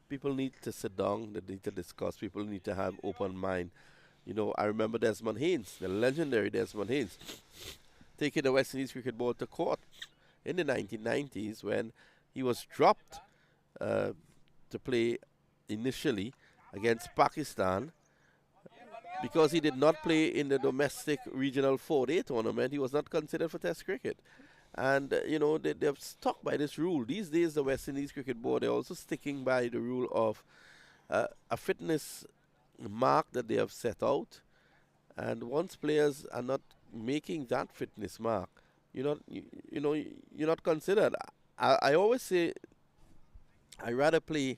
People need to sit down, they need to discuss, people need to have open mind. I remember Desmond Haynes, the legendary Desmond Haynes, taking the West Indies cricket board to court in the 1990s when he was dropped to play initially against Pakistan because he did not play in the domestic regional 4-day tournament. He was not considered for Test cricket. And, they've stuck by this rule. These days, the West Indies Cricket Board, they're also sticking by the rule of a fitness mark that they have set out. And once players are not making that fitness mark, you're not considered. I always say I rather play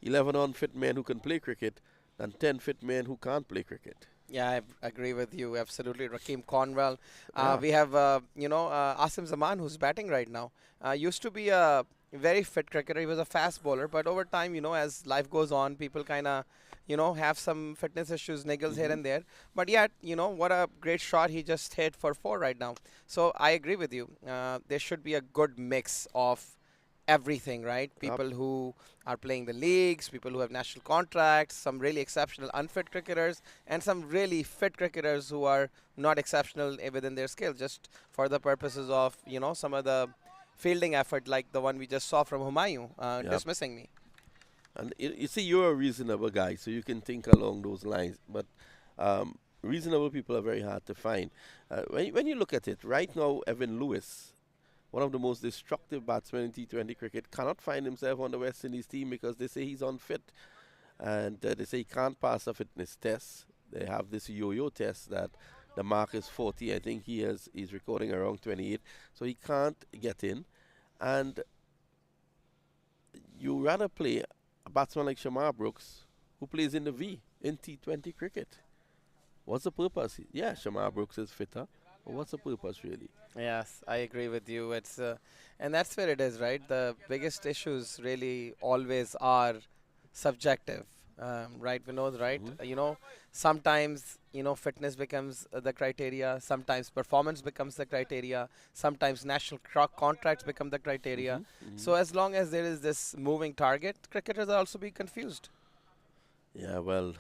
11 unfit men who can play cricket than 10 fit men who can't play cricket. Yeah, I agree with you. Absolutely. Rakeem Cornwell. Yeah. We have, Asim Zaman, who's batting right now. Used to be a very fit cricketer. He was a fast bowler. But over time, as life goes on, people kind of, have some fitness issues, niggles here and there. But yet, what a great shot he just hit for 4 right now. So I agree with you. There should be a good mix of everything, right? People who are playing the leagues, people who have national contracts, some really exceptional unfit cricketers, and some really fit cricketers who are not exceptional within their skill, just for the purposes of, some of the fielding effort like the one we just saw from Humayun, dismissing me. And you see, you're a reasonable guy, so you can think along those lines. But reasonable people are very hard to find. When you look at it, right now, Evan Lewis, one of the most destructive batsmen in T20 cricket, cannot find himself on the West Indies team because they say he's unfit. And they say he can't pass a fitness test. They have this yo-yo test that the mark is 40. I think he's recording around 28. So he can't get in. And you rather play a batsman like Shamar Brooks, who plays in the V in T20 cricket. What's the purpose? Yeah, Shamar Brooks is fitter. But what's the purpose, really? Yes, I agree with you. It's and that's where it is, right? The biggest issues really always are subjective, right, Vinod, right? Sometimes, fitness becomes the criteria. Sometimes performance becomes the criteria. Sometimes national contracts become the criteria. So as long as there is this moving target, cricketers will also be confused. Yeah, well.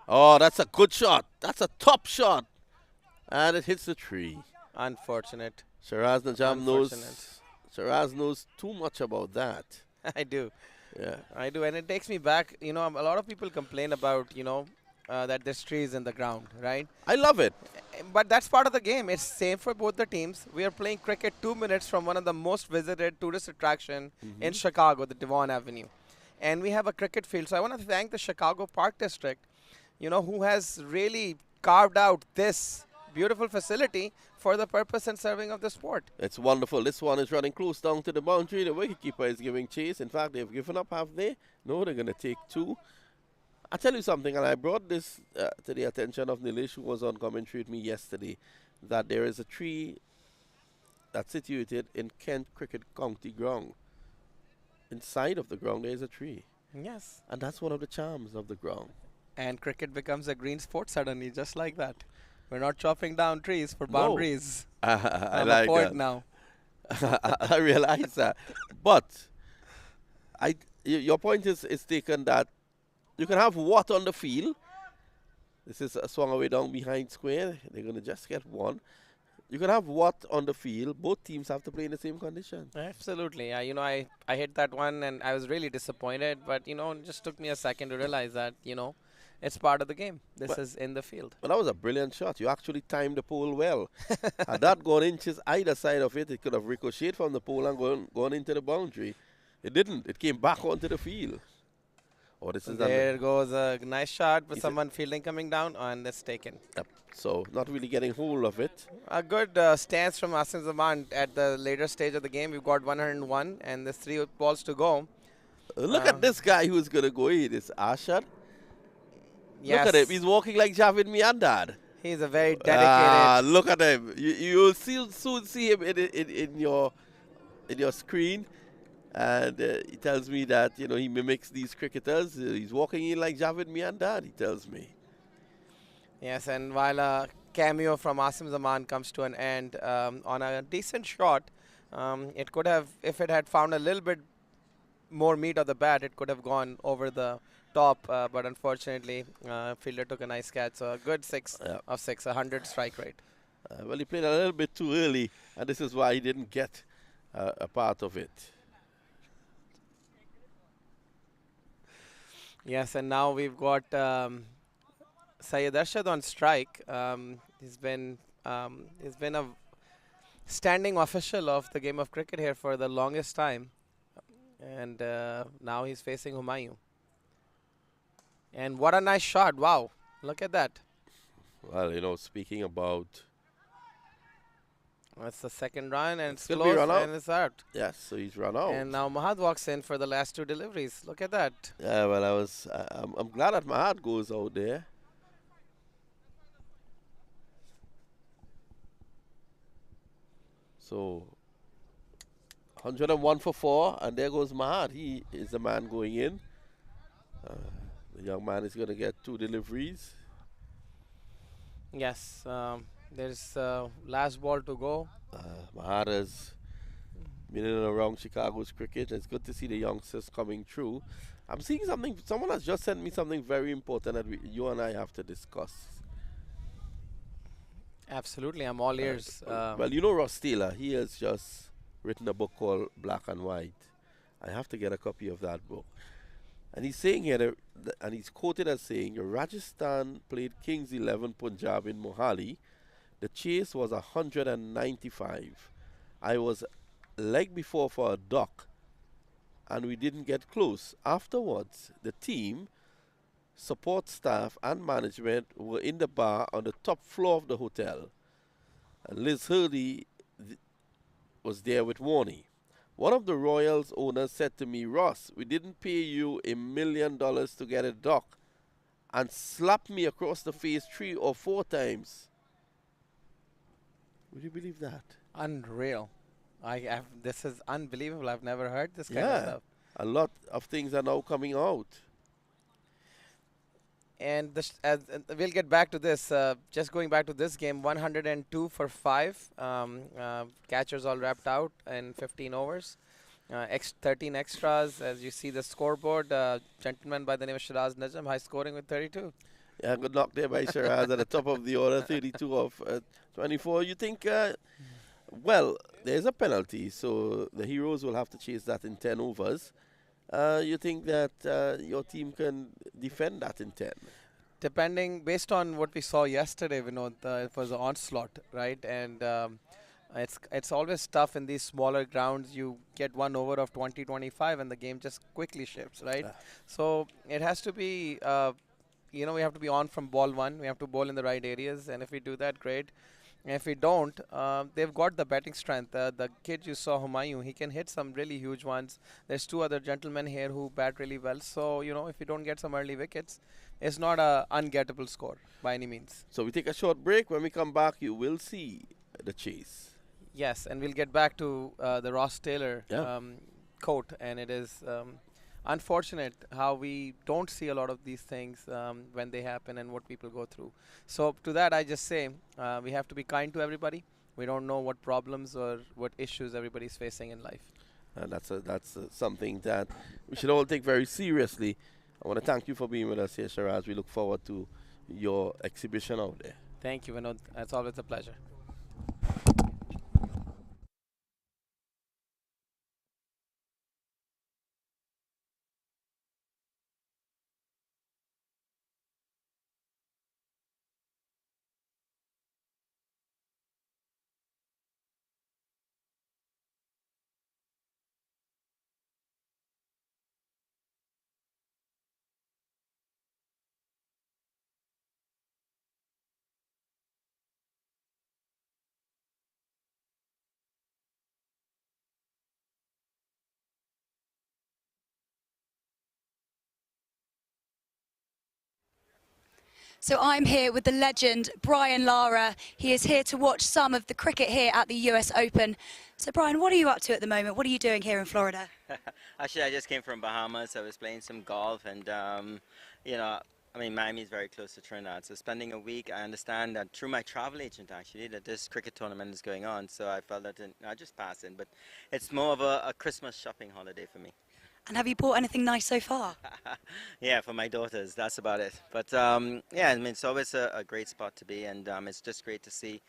Oh, that's a good shot. That's a top shot. And it hits the tree. Unfortunate. Shiraz Najam knows too much about that. I do. Yeah. I do. And it takes me back, a lot of people complain about, that there's trees in the ground, right? I love it. But that's part of the game. It's same for both the teams. We are playing cricket 2 minutes from one of the most visited tourist attraction in Chicago, the Devon Avenue. And we have a cricket field. So I want to thank the Chicago Park District, who has really carved out this beautiful facility for the purpose and serving of the sport. It's wonderful. This one is running close down to the boundary. The wicketkeeper is giving chase. In fact, they've given up, have they? No, they're going to take 2. I'll tell you something, and I brought this to the attention of Nilesh, who was on commentary with me yesterday, that there is a tree that's situated in Kent Cricket County ground. Inside of the ground, there is a tree. Yes. And that's one of the charms of the ground. And cricket becomes a green sport suddenly, just like that. We're not chopping down trees for boundaries. I I'm like a poet that. now. I realize that. But your point is taken that you can have what on the field. This is a swung away down behind square. They're going to just get 1. You can have what on the field. Both teams have to play in the same condition. Absolutely. I hit that one and I was really disappointed. But, it just took me a second to realize that, it's part of the game. This is in the field. But that was a brilliant shot. You actually timed the pole well. Had that gone inches either side of it, it could have ricocheted from the pole and gone into the boundary. It didn't. It came back onto the field. Oh, this is There goes a nice shot with Is it- someone fielding coming down, and it's taken. Yep. So not really getting hold of it. A good stance from Asim Zaman at the later stage of the game. We've got 101, and there's 3 balls to go. Look at this guy who's going to go in. It's Ashar. Yes. Look at him. He's walking like Javed Miandad. He's a very dedicated. Look at him. You'll soon see him in your screen. And he tells me that, he mimics these cricketers. He's walking in like Javed Miandad, he tells me. Yes, and while a cameo from Asim Zaman comes to an end on a decent shot, it could have, if it had found a little bit more meat of the bat, it could have gone over the top. But unfortunately, fielder took a nice catch. So a good 6 of 6, 100 strike rate. Well, he played a little bit too early, and this is why he didn't get a part of it. Yes, and now we've got Syed Arshad on strike. He's been a standing official of the game of cricket here for the longest time, and now he's facing Humayun. And what a nice shot! Wow, look at that. Well, speaking about... That's the second run, and it's Could be close, run out. and it's out. Yes, so he's run out. And now Mahad walks in for the last 2 deliveries. Look at that. Yeah, well, I'm glad that Mahad goes out there. So, 101 for 4, and there goes Mahad. He is the man going in. The young man is going to get 2 deliveries. Yes, there's last ball to go. Mahad has been in and around Chicago's cricket. It's good to see the youngsters coming through. I'm seeing something. Someone has just sent me something very important that you and I have to discuss. Absolutely, I'm all ears. Well, Ross Taylor, he has just written a book called Black and White. I have to get a copy of that book. And he's saying here, and he's quoted as saying, Rajasthan played Kings 11 Punjab in Mohali. The chase was 195. I was leg before for a duck, and we didn't get close. Afterwards, the team, support staff, and management were in the bar on the top floor of the hotel. And Liz Hurley was there with Warney. One of the Royals owners said to me, Ross, we didn't pay you $1 million to get a duck, and slapped me across the face 3 or 4 times. Would you believe that? Unreal. This is unbelievable. I've never heard this kind of stuff. A lot of things are now coming out. And we'll get back to this. Just going back to this game, 102 for 5. Catchers all wrapped out in 15 overs. 13 extras. As you see the scoreboard, gentleman by the name of Shiraz Najam, high scoring with 32. Yeah, good knock there by Shiraz at the top of the order, 32 of 24. You think, well, there's a penalty, so the Heroes will have to chase that in 10 overs. You think that your team can defend that in 10? Depending, based on what we saw yesterday, Vinod, it was an onslaught, right? And it's always tough in these smaller grounds. You get 1 over of 20-25 and the game just quickly shifts, right? So it has to be, we have to be on from ball 1. We have to bowl in the right areas, and if we do that, great. And if we don't, they've got the batting strength. The kid you saw, Humayun, he can hit some really huge ones. There's 2 other gentlemen here who bat really well. So, if you don't get some early wickets, it's not a ungettable score by any means. So we take a short break. When we come back, you will see the chase. Yes, and we'll get back to the Ross Taylor quote. And it is unfortunate how we don't see a lot of these things when they happen and what people go through. So to that, I just say we have to be kind to everybody. We don't know what problems or what issues everybody's facing in life. And that's something that we should all take very seriously. I want to thank you for being with us here, Shiraz. We look forward to your exhibition out there. Thank you, Vinod. It's always a pleasure. So I'm here with the legend, Brian Lara. He is here to watch some of the cricket here at the US Open. So Brian, what are you up to at the moment? What are you doing here in Florida? Actually, I just came from Bahamas. I was playing some golf and, you know, I mean, Miami is very close to Trinidad. So spending a week, I understand that through my travel agent, actually, that this cricket tournament is going on. So I felt that I just passed in. But it's more of a Christmas shopping holiday for me. And have you bought anything nice so far? Yeah, for my daughters, that's about it. But yeah, I mean, it's always a great spot to be, and it's just great to see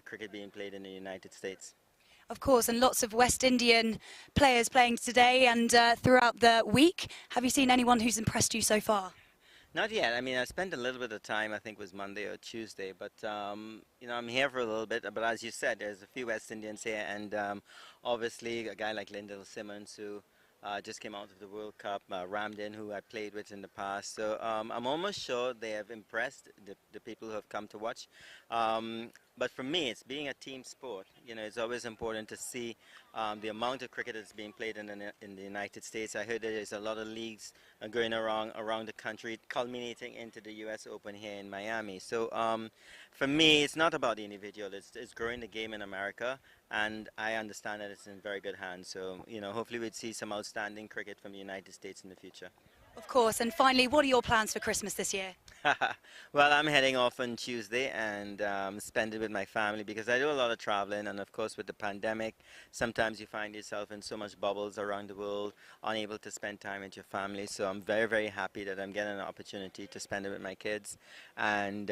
cricket being played in the United States. Of course, and lots of West Indian players playing today and throughout the week. Have you seen anyone who's impressed you so far? Not yet. I mean, I spent a little bit of time, I think it was Monday or Tuesday, but, you know, I'm here for a little bit. But as you said, there's a few West Indians here, and obviously a guy like Lyndall Simmons, who just came out of the World Cup, Ramdin, who I played with in the past. So I'm almost sure they have impressed the people who have come to watch. But for me, it's being a team sport. You know, it's always important to see the amount of cricket that's being played in the United States. I heard that there's a lot of leagues going around the country, culminating into the US Open here in Miami. So for me, it's not about the individual. It's growing the game in America, and I understand that it's in very good hands. So, you know, hopefully we'd see some outstanding cricket from the United States in the future. Of course, and finally, what are your plans for Christmas this year? Well, I'm heading off on Tuesday and spend it with my family because I do a lot of traveling, and of course with the pandemic, sometimes you find yourself in so much bubbles around the world, unable to spend time with your family. So I'm very, very happy that I'm getting an opportunity to spend it with my kids, and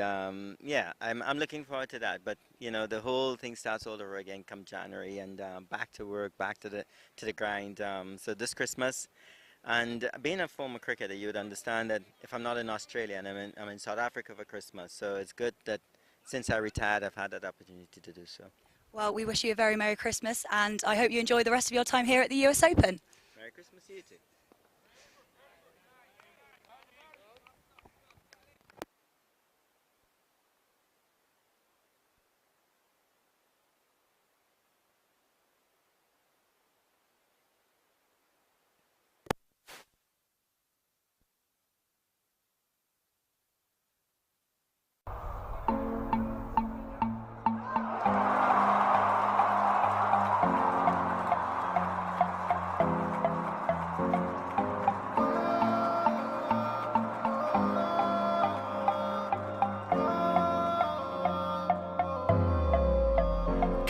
yeah, I'm looking forward to that. But you know, the whole thing starts all over again come January, and back to work, back to the grind. So this Christmas. And being a former cricketer, you would understand that if I'm not in Australia and I'm in South Africa for Christmas, so it's good that since I retired, I've had that opportunity to do so. Well, we wish you a very Merry Christmas, and I hope you enjoy the rest of your time here at the US Open. Merry Christmas to you too.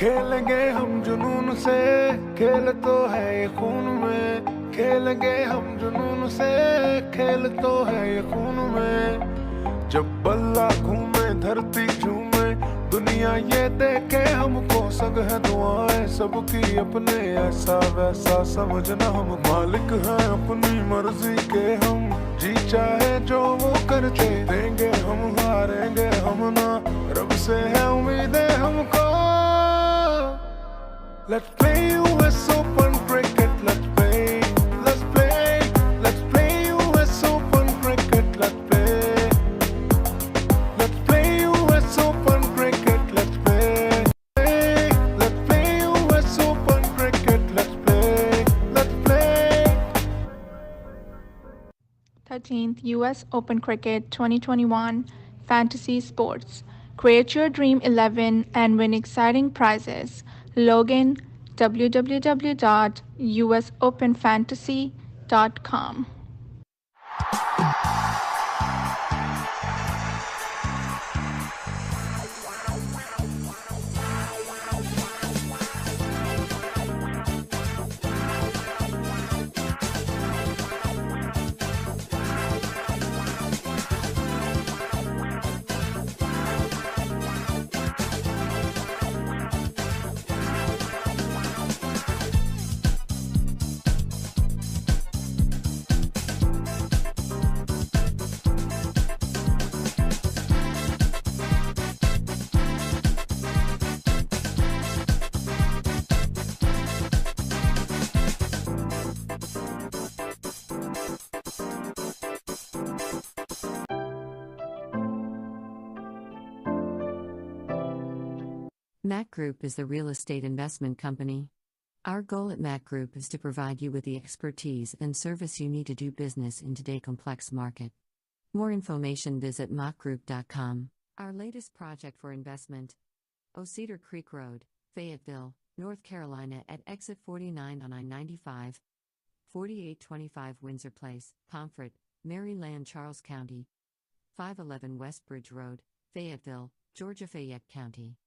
खेलेंगे हम जुनून से खेल तो है ये खून में खेलेंगे हम जुनून से खेल तो है ये खून में जब बल्ला घूमे धरती झूमे दुनिया ये देखे हमको सग है दुआएं सबकी अपने ऐसा वैसा समझना हम मालिक हैं अपनी मर्जी के हम जी चाहे जो वो करते देंगे हम हारेंगे हम ना रब से है उम्मीदें हमको Let's play US Open cricket, let's play US Open cricket, let's play US Open cricket, let's play US Open cricket, let's play 13th US Open Cricket 2021 Fantasy Sports. Create your Dream 11 and win exciting prizes. Log in www.usopenfantasy.com. MAQ Group is the real estate investment company. Our goal at MAQ Group is to provide you with the expertise and service you need to do business in today's complex market. More information visit maqtv.com. Our latest project for investment. Cedar Creek Road, Fayetteville, North Carolina at exit 49 on I-95. 4825 Windsor Place, Pomfret, Maryland, Charles County. 511 West Bridge Road, Fayetteville, Georgia, Fayette County.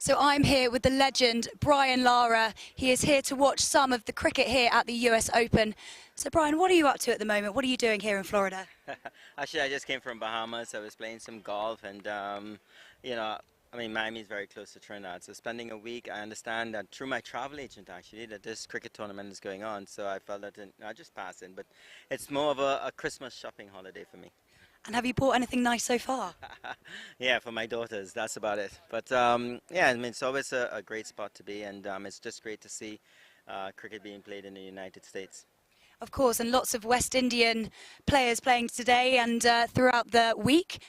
So I'm here with the legend, Brian Lara. He is here to watch some of the cricket here at the US Open. So Brian, what are you up to at the moment? What are you doing here in Florida? Actually, I just came from Bahamas. I was playing some golf and, you know, I mean, Miami is very close to Trinidad. So spending a week, I understand that through my travel agent, actually, that this cricket tournament is going on. So I felt that I just passed in. But it's more of a Christmas shopping holiday for me. And have you bought anything nice so far? Yeah, for my daughters, that's about it. But yeah, I mean, it's always a great spot to be, and it's just great to see cricket being played in the United States. Of course, and lots of West Indian players playing today and throughout the week.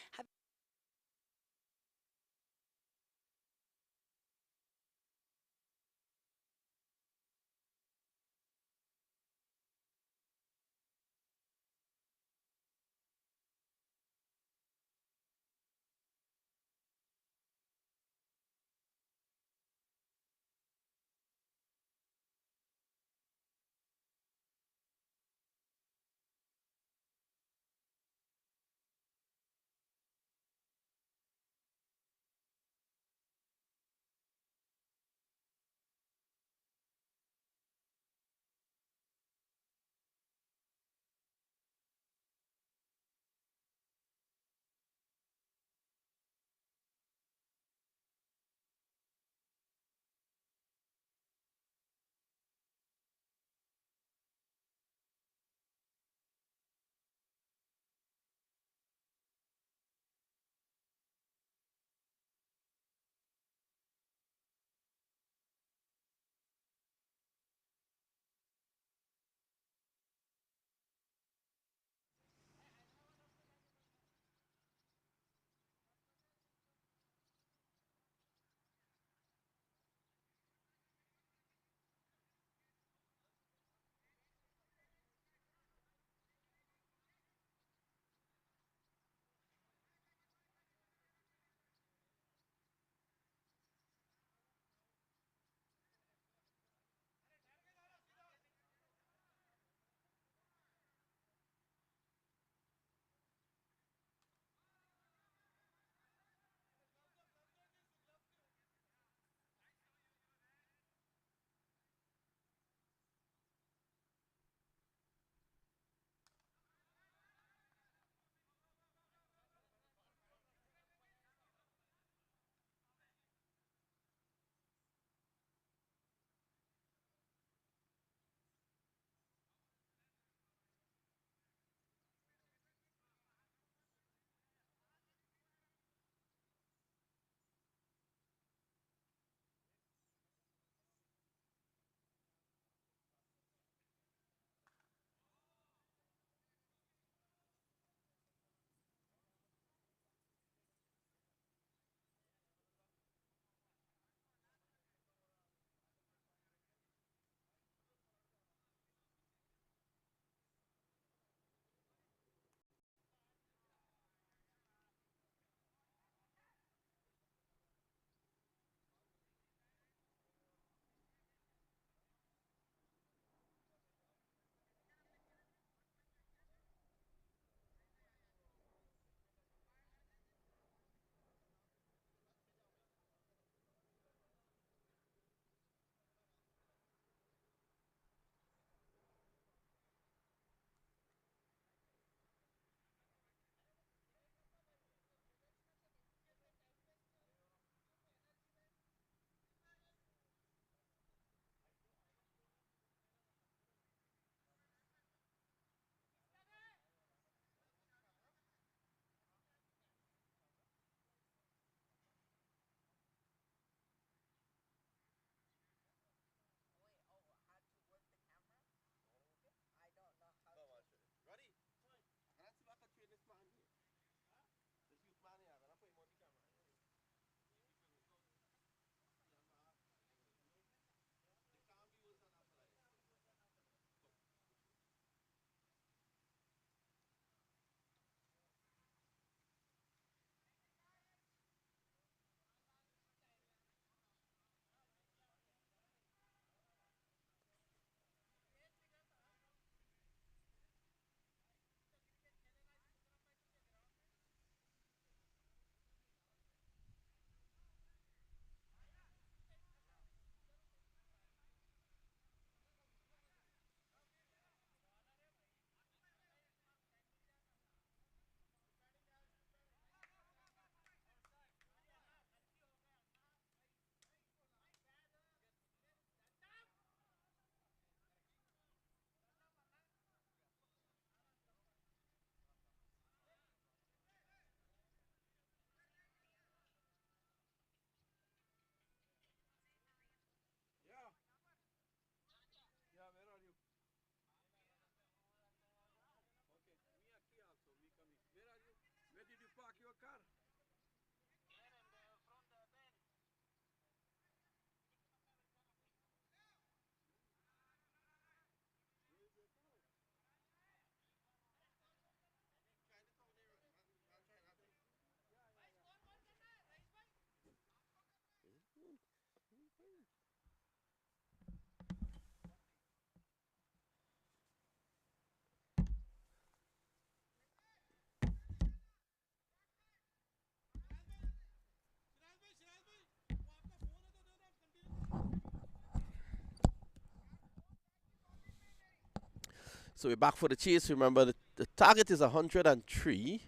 So we're back for the chase. Remember, the target is 103.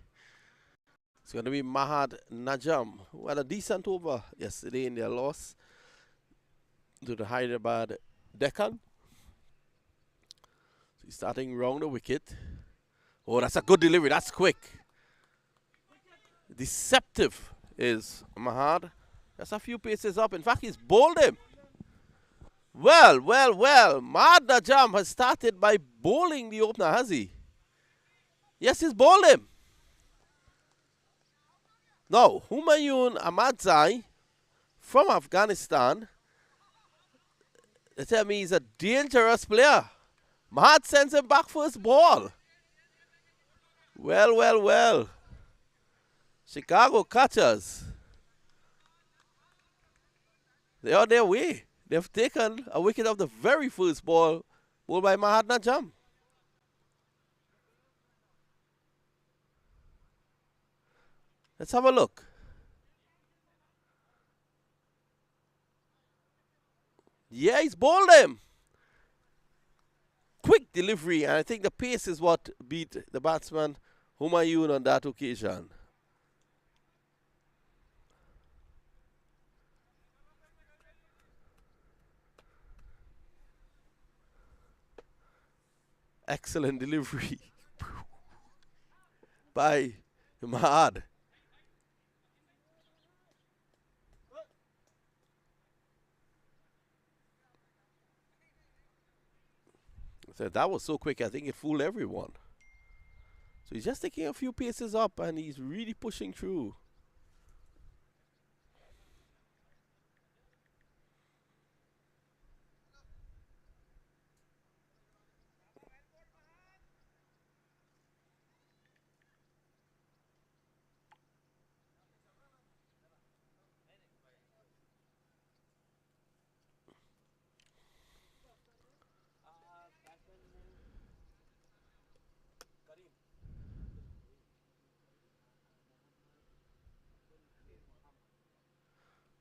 It's going to be Shiraz Najam, who had a decent over yesterday in their loss to the Hyderabad Deccan. So he's starting round the wicket. Oh, that's a good delivery. That's quick. Deceptive is Shiraz. That's a few paces up. In fact, he's bowled him. Well. Shiraz Najam has started by bowling the opener, has he? Yes, he's bowled him. Now, Humayun Ahmadzai from Afghanistan, they tell me he's a dangerous player. Shiraz sends him back for his ball. Well. Chicago catchers, they're on their way. They've taken a wicket off the very first ball bowled by Shiraz Najam. Let's have a look. Yeah, he's bowled him. Quick delivery, and I think the pace is what beat the batsman Humayun on that occasion. Excellent delivery by Shiraz. So that was so quick, I think it fooled everyone. So he's just taking a few paces up and he's really pushing through.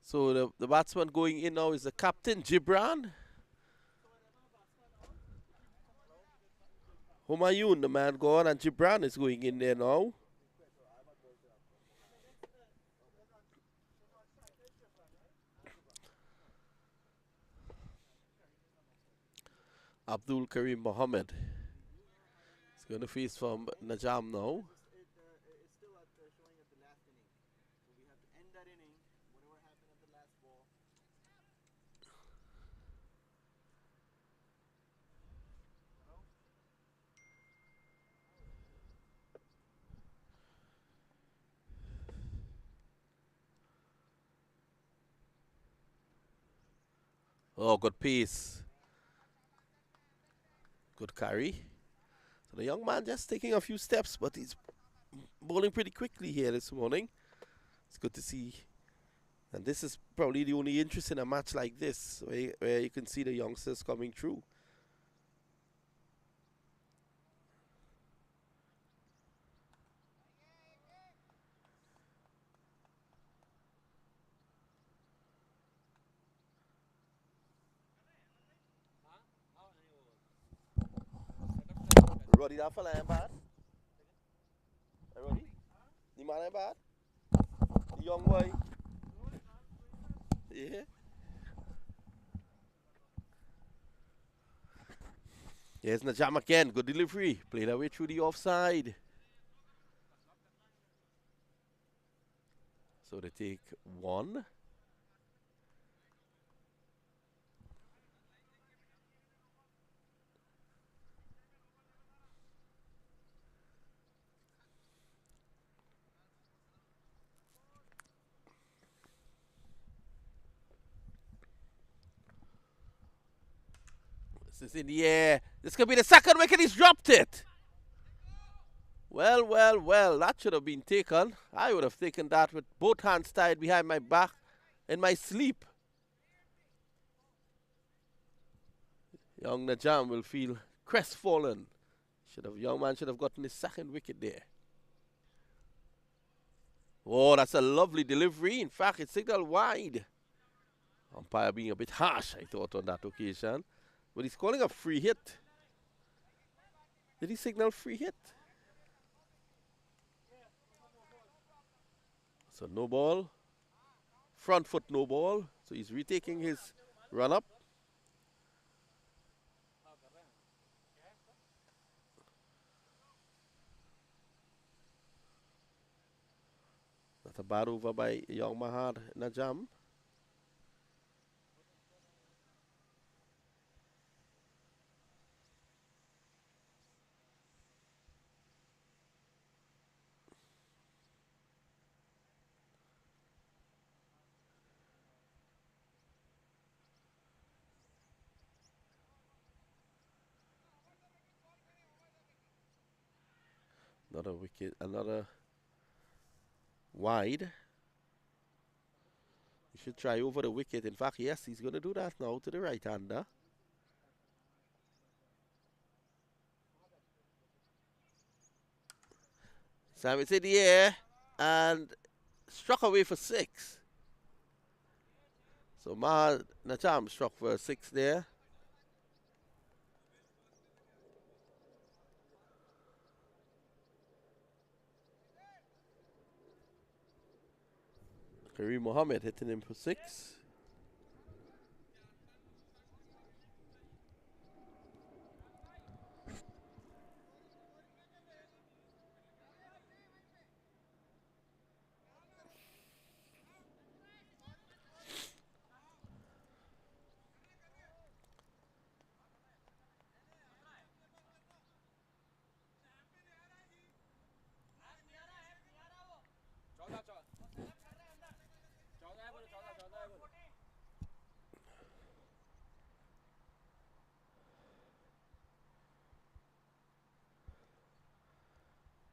So the batsman going in now is the captain, Gibran. Humayun, the man gone, and Gibran is going in there now. Abdul Karim Mohammed is going to face from Najam now. Oh, good pace. Good carry. So the young man just taking a few steps, but he's bowling pretty quickly here this morning. It's good to see. And this is probably the only interest in a match like this, where you can see the youngsters coming through. Roddy, that fella ain't bad. Hey, Roddy? The man ain't bad? The young boy? Yeah. Here's Najam again. Good delivery. Played away through the offside. So they take one. This is in the air. This could be the second wicket. He's dropped it. Well. That should have been taken. I would have taken that with both hands tied behind my back in my sleep. Young Najam will feel crestfallen. Young man should have gotten his second wicket there. Oh, that's a lovely delivery. In fact, it's signaled wide. Umpire being a bit harsh, I thought, on that occasion. But he's calling a free hit. Did he signal free hit? So no ball. Front foot no ball. So he's retaking his run up. That's a bad over by young Shiraz Najam. Another wicket, another wide. He should try over the wicket. In fact, yes, he's going to do that now to the right-hander. Sam, it's in the air and struck away for 6. So Najam struck for 6 there. Kareem Mohammed hitting him for 6.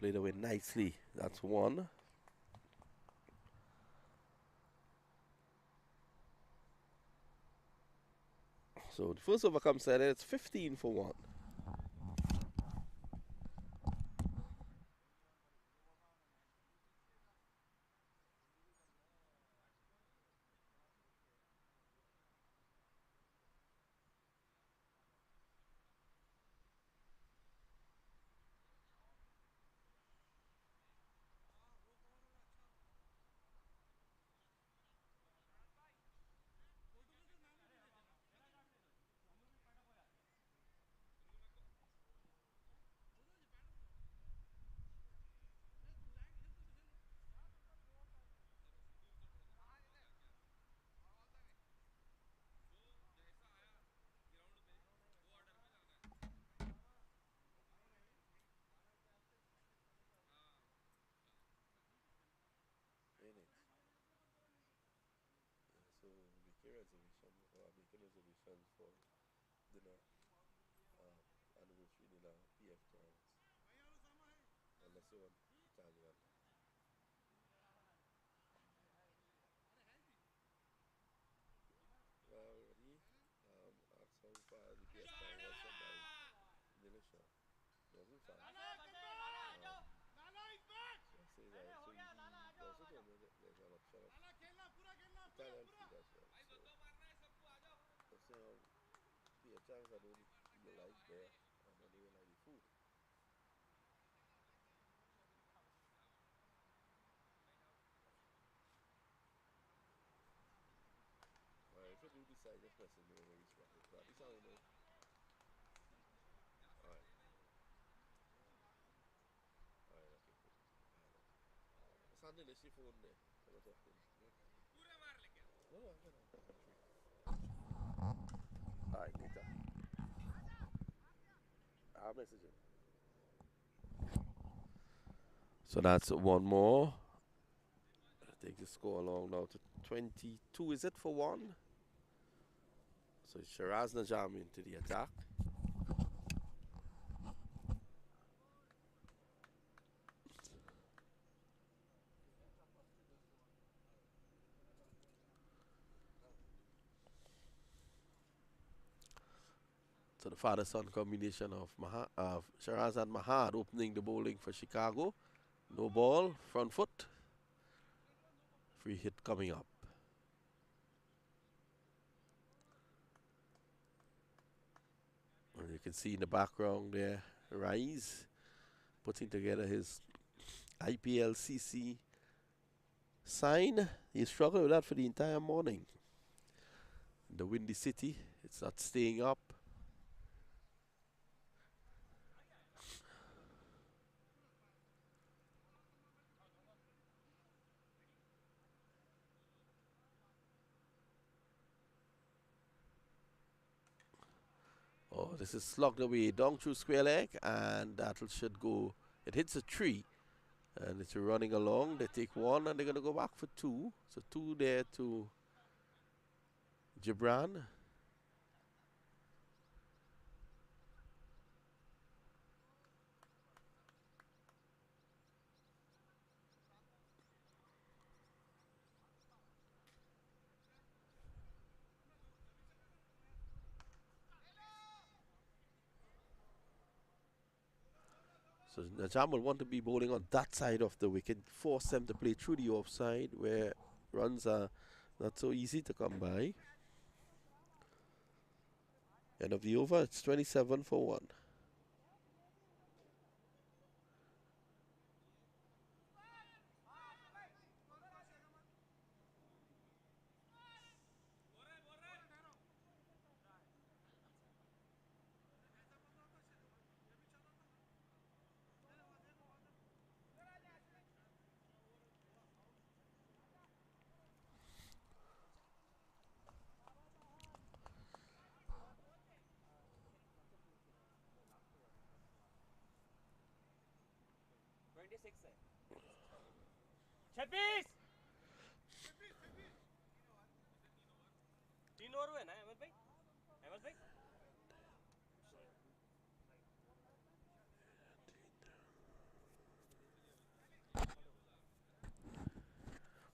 Played away nicely. That's 1. So the first over comes in, it's 15 for 1. So make a reservation or make a reservation for dinner, anniversary dinner, PF Terms, unless you want Italian. Already, asked how far the PF Terms was from my delicious. Wasn't far. So I say that, so he also told me that there's an option of Italian food as well. So saying PF Terms I don't really like there, and I don't really like the food. If you do decide, just message me when we reach back. But at least I know. Alright. Alright, okay, cool. Alright. Sunday, let's see phone there. I'm not talking. No, I'm gonna. Alright, later. I'll message you. So that's 1 more. Take the score along now to 22, is it, for 1? So Shiraz Najam into the attack. So the father-son combination of Shiraz and Mahad opening the bowling for Chicago. No ball, front foot. Free hit coming up. And you can see in the background there rise, putting together his IPL CC sign. He struggled with that for the entire morning. The windy city, it's not staying up. Oh, this is slugged away down through square leg, and that should go. It hits a tree, and it's running along. They take one, and they're going to go back for two. So two there to Gibran. So Najam will want to be bowling on that side of the wicket, force them to play through the offside where runs are not so easy to come by. End of the over, it's 27 for 1.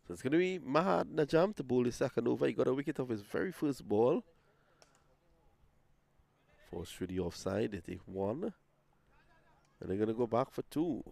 So it's going to be Mahad Najam to bowl his second over. He got a wicket off his very first ball. Forced through the offside. They take one. And they're going to go back for two.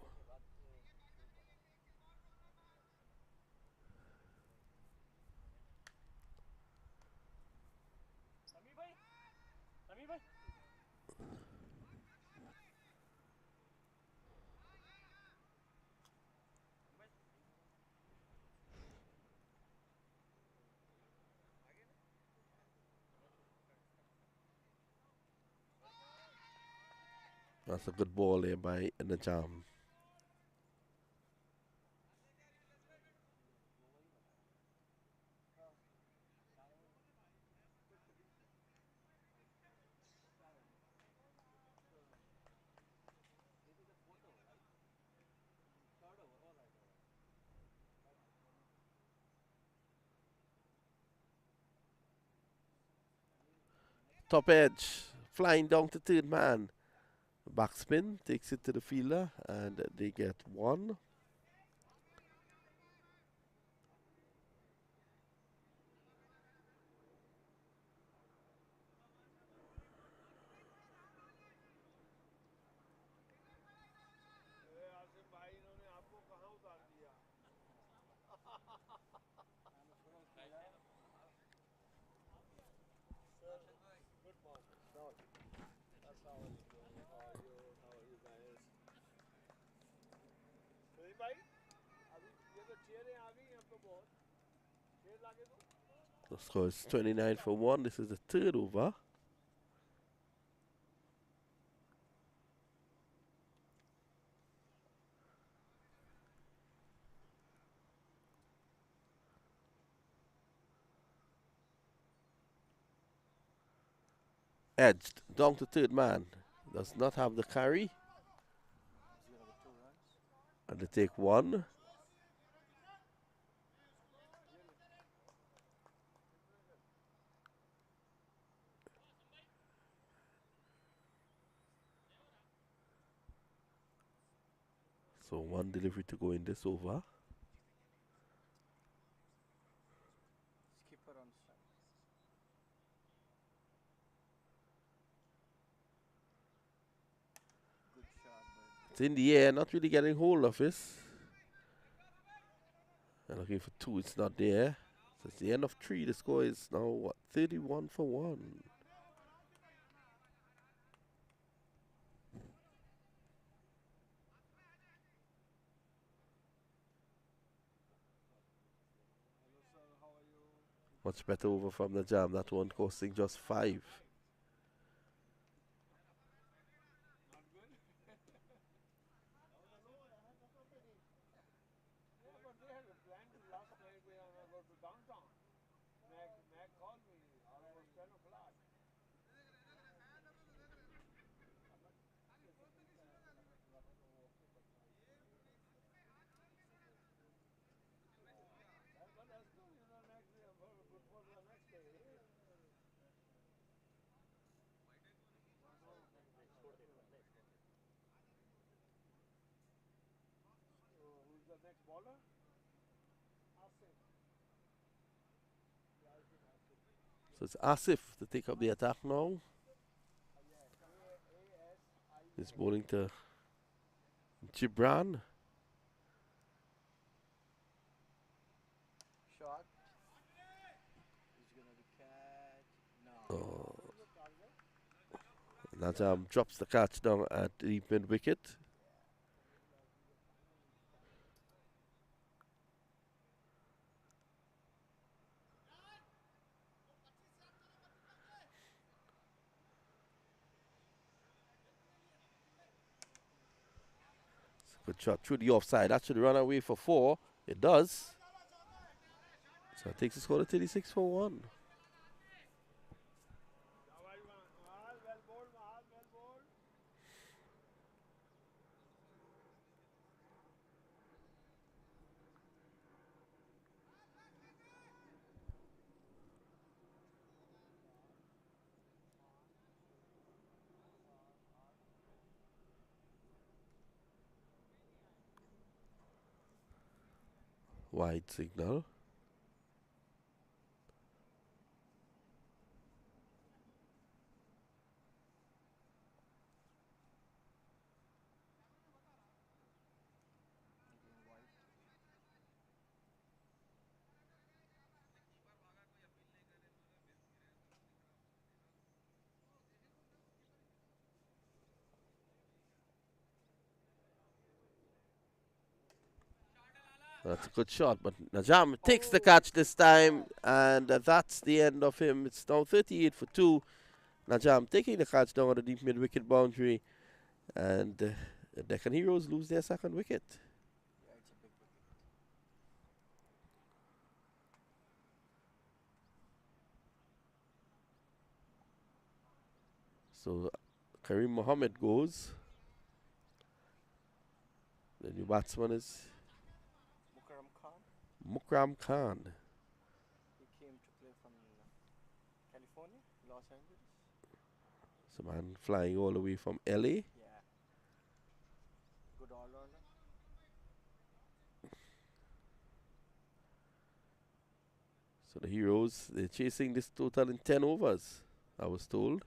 That's a good ball there by Najam. Top edge, flying down to third man. Backspin takes it to the fielder, and they get one. The score is 29 for 1. This is the third over. Edged down to third man. Does not have the carry. And they take one. So one delivery to go in this over. It's in the air, not really getting hold of this. And looking for two, it's not there. So it's the end of 3. The score is now, what, 31 for 1. Much better over from Najam. That one costing just 5. So it's Asif to take up the attack now. He's bowling to Gibran. Shot. He's gonna be catch. No. Najam drops the catch down at the mid wicket. Good shot through the offside. That should run away for 4. It does. So it takes the score to 36 for 1. Wide signal. That's a good shot, but Najam takes the catch this time, and that's the end of him. It's now 38 for 2. Najam taking the catch down on the deep mid-wicket boundary, and the Deccan Heroes lose their second wicket. So Kareem Mohammed goes. The new batsman is Mukram Khan. He came to play from California, Los Angeles. Some man flying all the way from LA. Yeah. Good all-rounder. So the Heroes, they're chasing this total in 10 overs, I was told.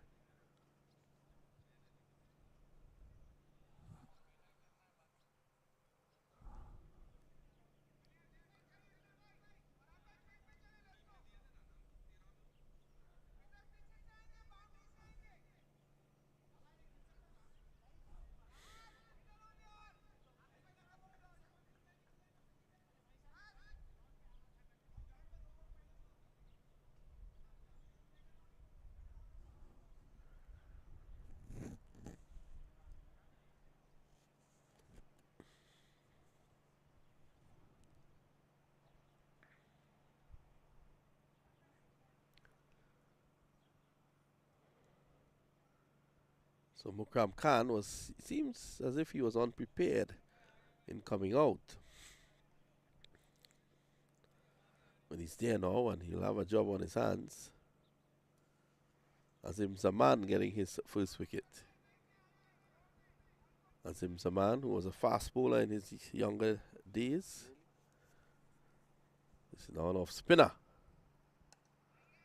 So Mukram Khan was, it seems as if he was unprepared in coming out. But he's there now and he'll have a job on his hands. Azim Zaman getting his first wicket. Azim Zaman, who was a fast bowler in his younger days. This is now an off spinner.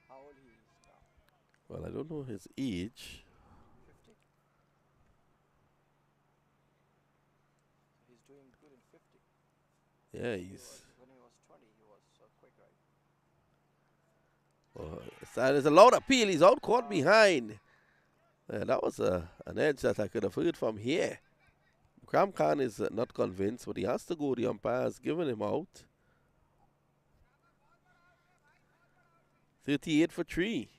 How old he is now? Well, I don't know his age. 50. He's doing good in 50. Yeah, he's... When he was 20, he was quick, right? There's a loud appeal. He's out caught behind. That was an edge that I could have heard from here. Mukram Khan is not convinced, but he has to go. The umpire has given him out. 38 for 3.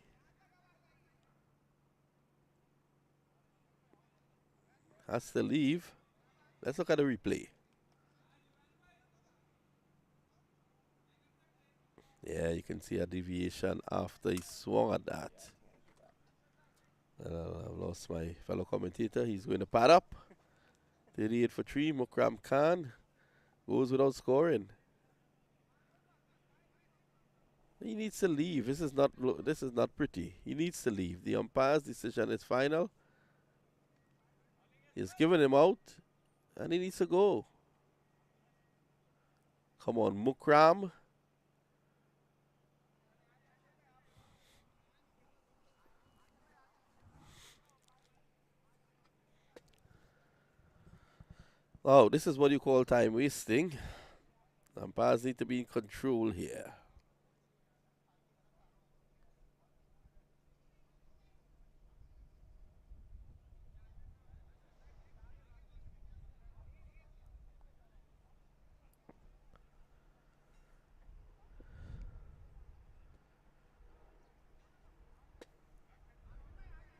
Has to leave. Let's look at the replay. Yeah, you can see a deviation after he swung at that. And I've lost my fellow commentator. He's going to pad up. 38 for 3. Mukram Khan goes without scoring. He needs to leave. This is not pretty. He needs to leave. The umpire's decision is final. He's given him out, and he needs to go. Come on, Mukram. Oh, this is what you call time wasting. Umpires need to be in control here.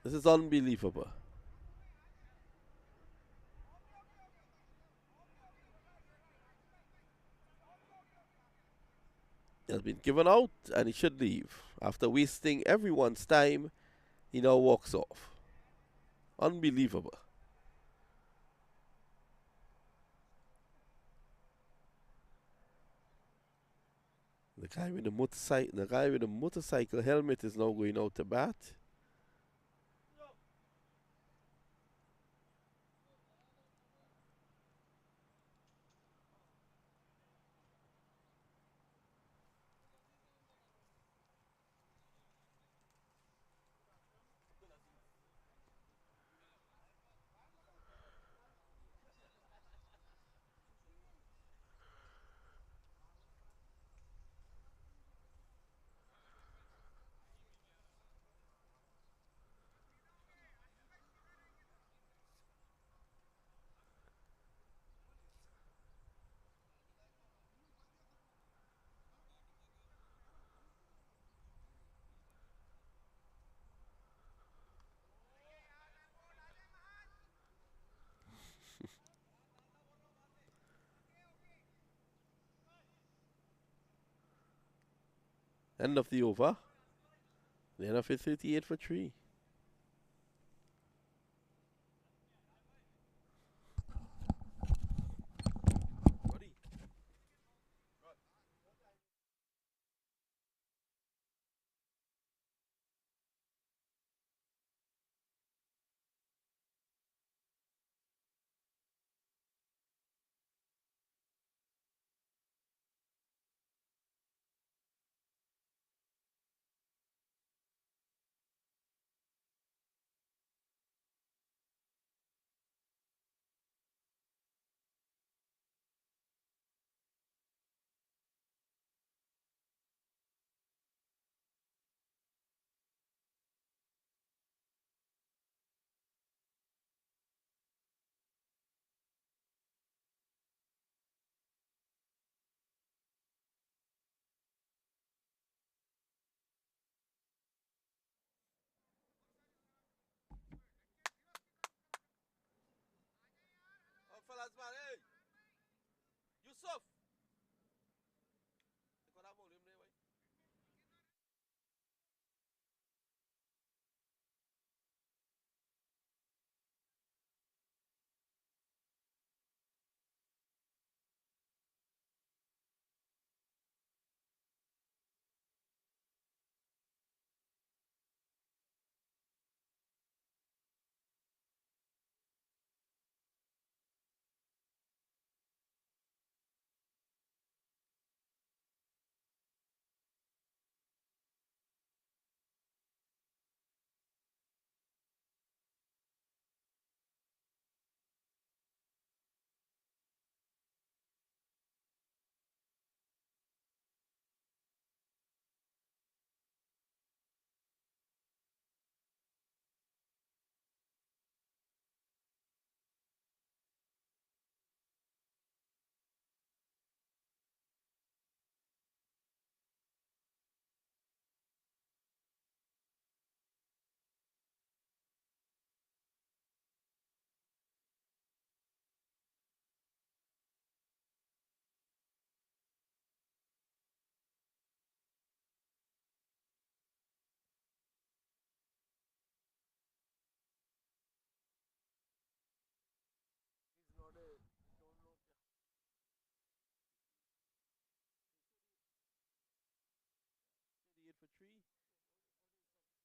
This is unbelievable. He has been given out and he should leave. After wasting everyone's time, he now walks off. Unbelievable. The guy with the motorcycle helmet is now going out to bat. End of the over. The end of it, 38 for 3. Fellas, man, hey! Yusuf!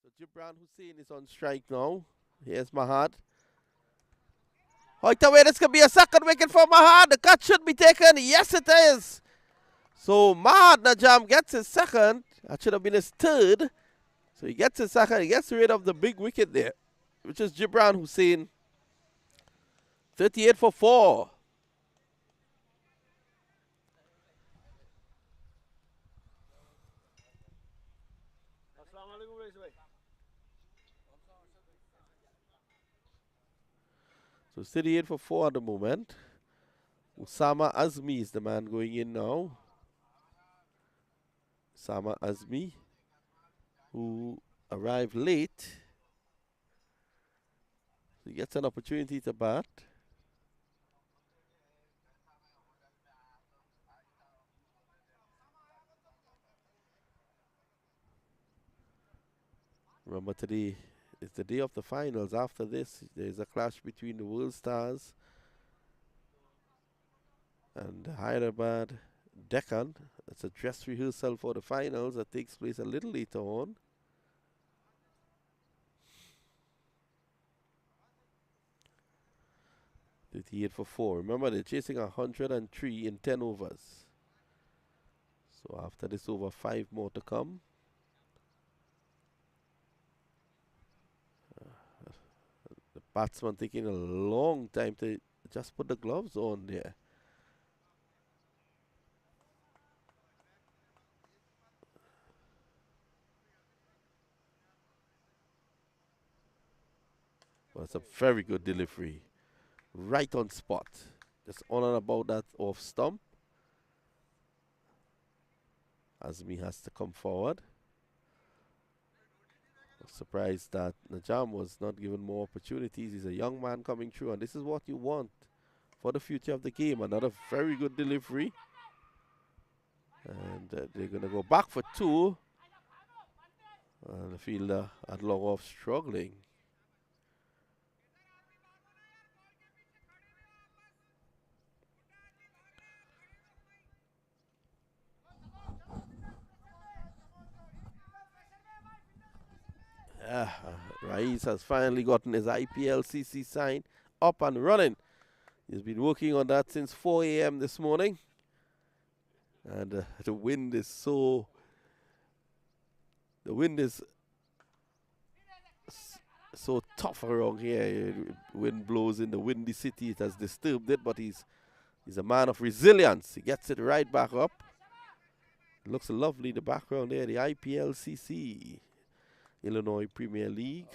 So Gibran Hussain is on strike now. Here's Mahad. Hoiked away, this could be a second wicket for Mahad. The cut should be taken. Yes, it is. So Mahad Najam gets his second. That should have been his third. So he gets his second. He gets rid of the big wicket there, which is Gibran Hussain. 38 for 4. So 38 for 4 at the moment. Usama Azmi is the man going in now. Usama Azmi, who arrived late. He gets an opportunity to bat. Remember, today is the day of the finals. After this, there is a clash between the World Stars and Hyderabad Deccan. It's a dress rehearsal for the finals that takes place a little later on. .38 for 4. Remember, they're chasing 103 in 10 overs. So after this over, 5 more to come. The batsman taking a long time to just put the gloves on there. Well, it's a very good delivery. Right on spot. Just on and about that off stump. Azmi has to come forward. I'm surprised that Najam was not given more opportunities. He's a young man coming through, and this is what you want for the future of the game. Another very good delivery. And they're going to go back for 2. And the fielder at long off struggling. Raiz has finally gotten his IPL-CC sign up and running. He's been working on that since 4 a.m. this morning. And the wind is so tough around here. Wind blows in the windy city. It has disturbed it, but he's a man of resilience. He gets it right back up. It looks lovely in the background there, the IPL-CC. Illinois Premier League.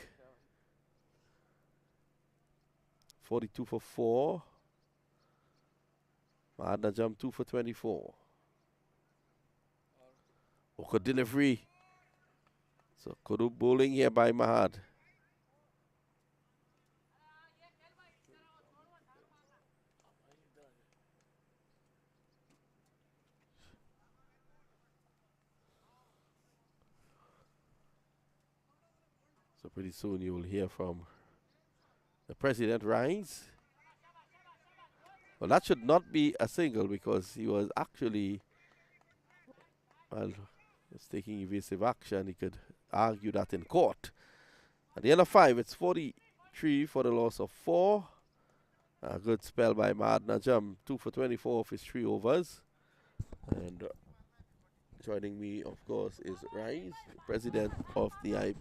42 for 4. Mahad Najam 2 for 24. Good delivery. So Kudu bowling here by Mahad. So pretty soon you will hear from the president, Rhines. Well, that should not be a single because he was actually, well, was taking evasive action. He could argue that in court. At the end of 5, it's 43 for the loss of 4. A good spell by Mahad Najam, 2 for 24 of his 3 overs. And joining me, of course, is Rise, president of the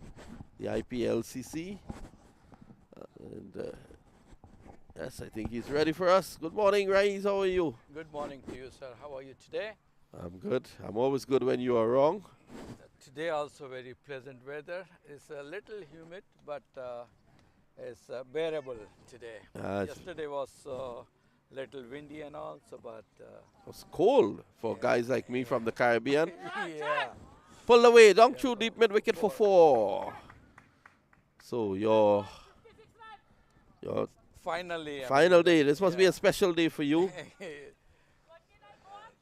IPL-CC. Yes, I think he's ready for us. Good morning, Rise. How are you? Good morning to you, sir. How are you today? I'm good. I'm always good when you are wrong. Today also very pleasant weather. It's a little humid, but it's bearable today. Yesterday was little windy and also, but it was cold for guys like me from the Caribbean. yeah. Pull away, down through deep mid wicket for 4. So your final day. This must be a special day for you.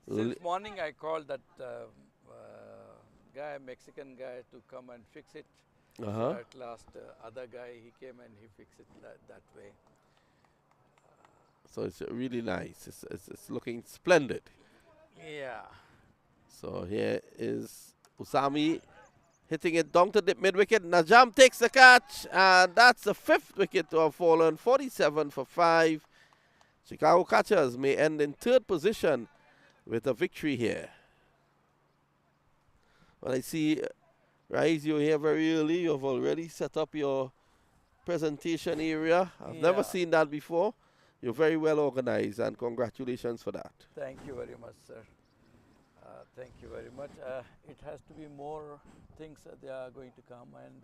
Since morning I called that guy, Mexican guy, to come and fix it. At last, other guy, he came and he fixed it that way. So it's really nice. It's looking splendid. Yeah. So here is Usami hitting it down to the mid-wicket. Najam takes the catch, and that's the 5th wicket to have fallen, 47 for 5. Chicago catchers may end in 3rd position with a victory here. Well, I see, Rise, you're here very early. You've already set up your presentation area. I've never seen that before. You're very well organized, and congratulations for that. Thank you very much, sir. Thank you very much. It has to be more things that they are going to come, and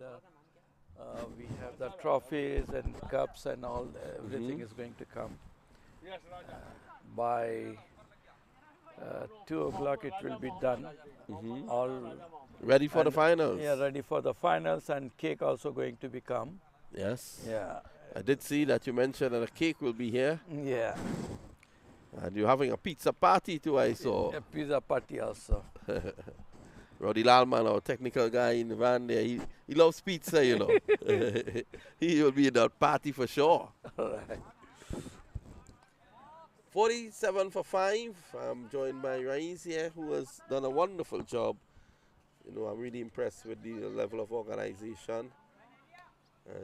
we have the trophies and cups and all. Everything is going to come. By 2 o'clock it will be done. All ready for the finals. Yeah, ready for the finals, and cake also going to become. Yes. Yeah. I did see that you mentioned that a cake will be here. Yeah. And you're having a pizza party too, I saw. A pizza party also. Roddy Lalman, our technical guy in the van there, he loves pizza, you know. He will be in that party for sure. All right. 47 for 5. I'm joined by Rais here, who has done a wonderful job. You know, I'm really impressed with the level of organization.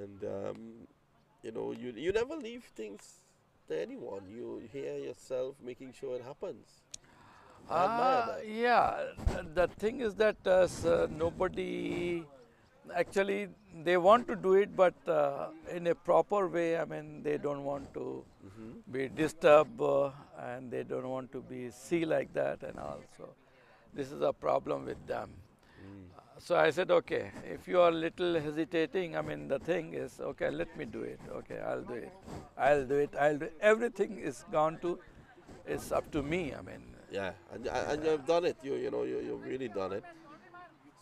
And, you know, you never leave things to anyone. You hear yourself making sure it happens. I admire that. Yeah, the thing is that nobody, actually they want to do it, but in a proper way. I mean, they don't want to be disturbed, and they don't want to be see like that and all. So this is a problem with them. So I said, okay, if you are little hesitating, I mean, the thing is, okay, let me do it. Okay, I'll do it. I'll do it. I'll do it. Everything is gone to, it's up to me. I mean. Yeah, and you've done it. You've really done it.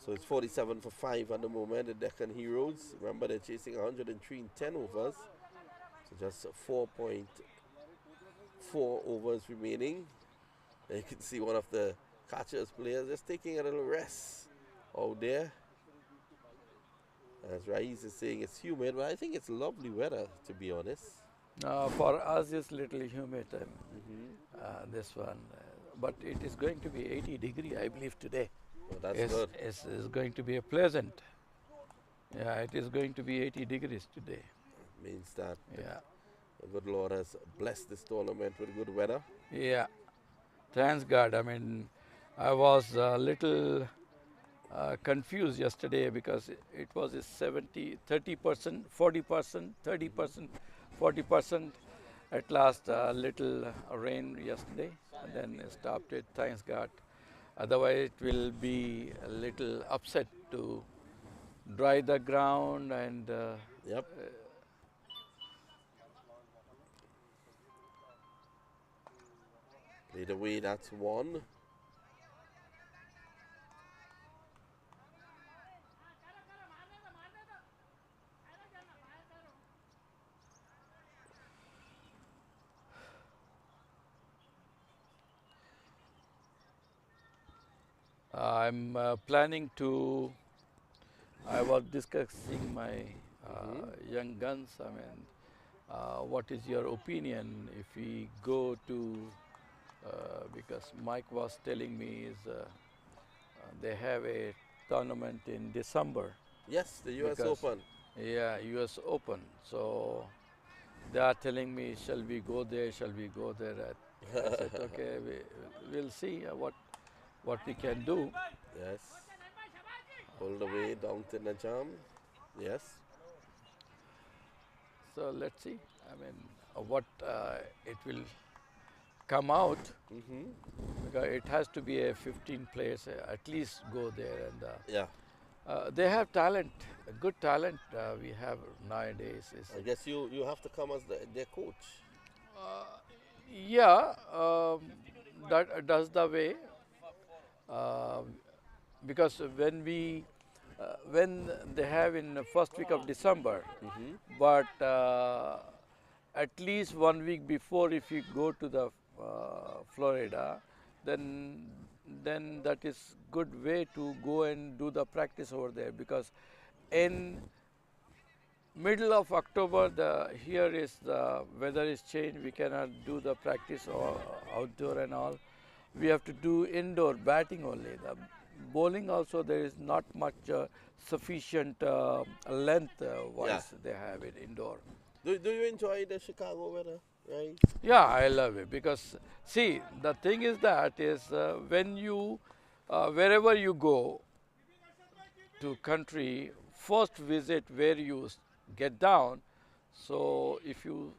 So it's 47 for 5 at the moment. The Deccan Heroes. Remember, they're chasing 103 in 10 overs. So just 4.4 overs remaining. And you can see one of the catchers players just taking a little rest out there. As Rais is saying, it's humid, but I think it's lovely weather, to be honest. For us, it's little humid, this one. But it is going to be 80 degrees, I believe, today. Oh, that's good. It's going to be a pleasant. Yeah, it is going to be 80 degrees today. Means that the good Lord has blessed this tournament with good weather. Yeah, thanks God. I mean, I was a little confused yesterday because it was a 70, 30%, 40%, 30%, 40%. At last, a little rain yesterday, and then it stopped it, thanks God. Otherwise, it will be a little upset to dry the ground and... Yep. Played away, that's 1. I'm planning to, I was discussing my young guns, I mean, what is your opinion if we go to, because Mike was telling me is they have a tournament in December. Yes, the US Open. Yeah, US Open. So they are telling me, shall we go there, shall we go there? I said, okay, we'll see what we can do. Yes. All the way down to Najam. Yes. So let's see. I mean, what it will come out. Because it has to be a 15 players at least go there, and they have talent, good talent. We have nowadays. I guess you have to come as their coach. Yeah, that's the way. Because when they have in the first week of December, but at least 1 week before, if you go to the Florida, then that is good way to go and do the practice over there, because in middle of October here is the weather is changed, we cannot do the practice or outdoor and all. We have to do indoor batting only. bowling also there is not much sufficient length wise they have it indoor. Do you enjoy the Chicago weather, right? Yeah, I love it because see the thing is that is when you wherever you go to country, first visit where you get down. So if you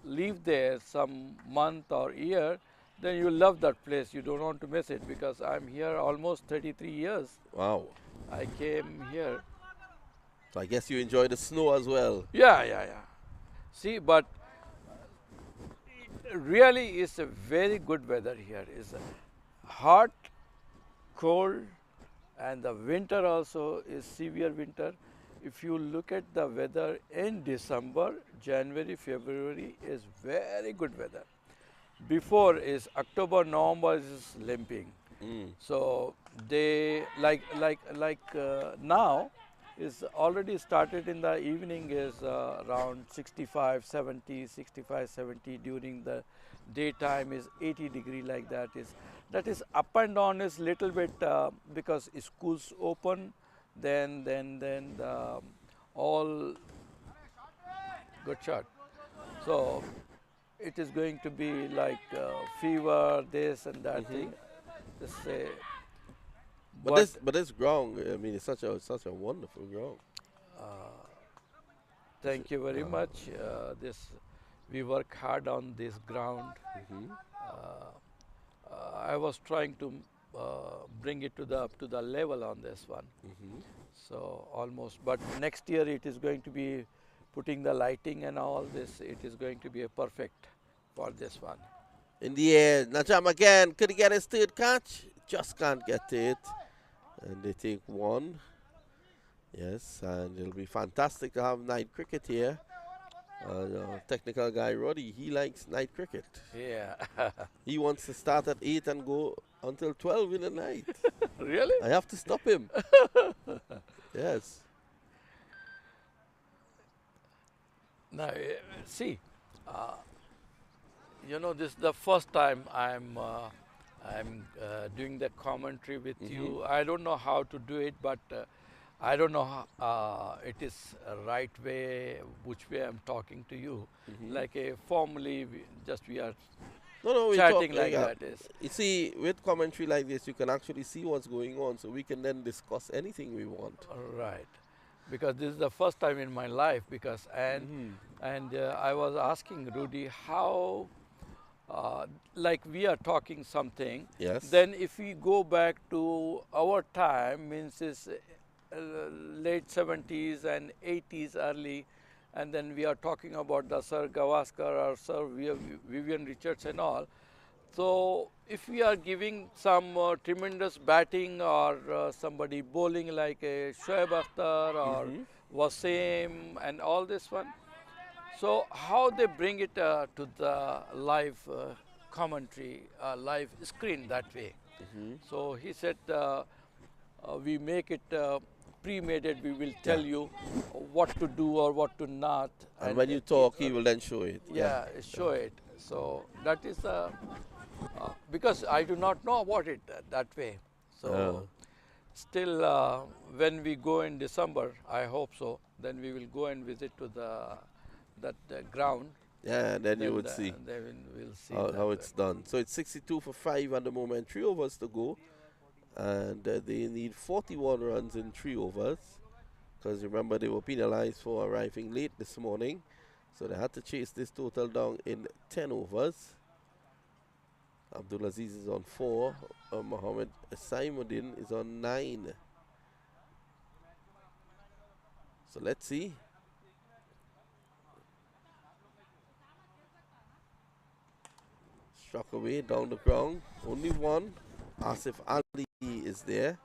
live there some month or year, then you love that place. You don't want to miss it because I'm here almost 33 years. Wow. I came here. So I guess you enjoy the snow as well. Yeah. See, but really it's a very good weather here. It's hot, cold, and the winter also is severe winter. If you look at the weather in December, January, February is very good weather. Before is October, November is limping. So they like now is already started in the evening is around 65, 70, 65, 70 during the daytime is 80 degree like that is up and down is little bit because schools open then all good shot. So it is going to be like fever, this and that thing. Just say, but this ground, I mean, it's such a wonderful ground. Thank you very much. We work hard on this ground. I was trying to bring it to the level on this one. So almost, but next year it is going to be putting the lighting and all this. It is going to be a perfect for this one. In the air, Najam again, could he get his third catch? Just can't get it. And they take one. Yes, and it'll be fantastic to have night cricket here. Technical guy Roddy, he likes night cricket. Yeah. He wants to start at 8 and go until 12 in the night. Really? I have to stop him. Yes. Now, see, you know, this is the first time I'm doing the commentary with you. I don't know how to do it, but I don't know how, it is a right way, which way I'm talking to you. Like a formally, we are chatting like that. You see, with commentary like this, you can actually see what's going on, so we can then discuss anything we want. Right. Because this is the first time in my life. Because and I was asking Rudy how, like we are talking something. Yes. Then if we go back to our time, means it's late 70s and 80s early, and then we are talking about the Sir Gavaskar or Sir Vivian Richards and all. So if we are giving some tremendous batting or somebody bowling like a Shoaib Akhtar or Wasim and all this one, so how they bring it to the live commentary, live screen that way. So he said we make it pre-made, we will tell you what to do or what to not. And when you talk, he will then show it. Yeah, show it. So that is because I do not know about it that way. So still, when we go in December, I hope so, then we will go and visit to that ground. Yeah, then you would see, we'll see how it's done. So it's 62 for 5 at the moment, 3 overs to go. And they need 41 runs in 3 overs. Because remember, they were penalized for arriving late this morning. So they had to chase this total down in 10 overs. Abdulaziz is on 4. Mohammed Saimuddin is on 9. So let's see. Struck away down the ground. Only one. Asif Ali is there.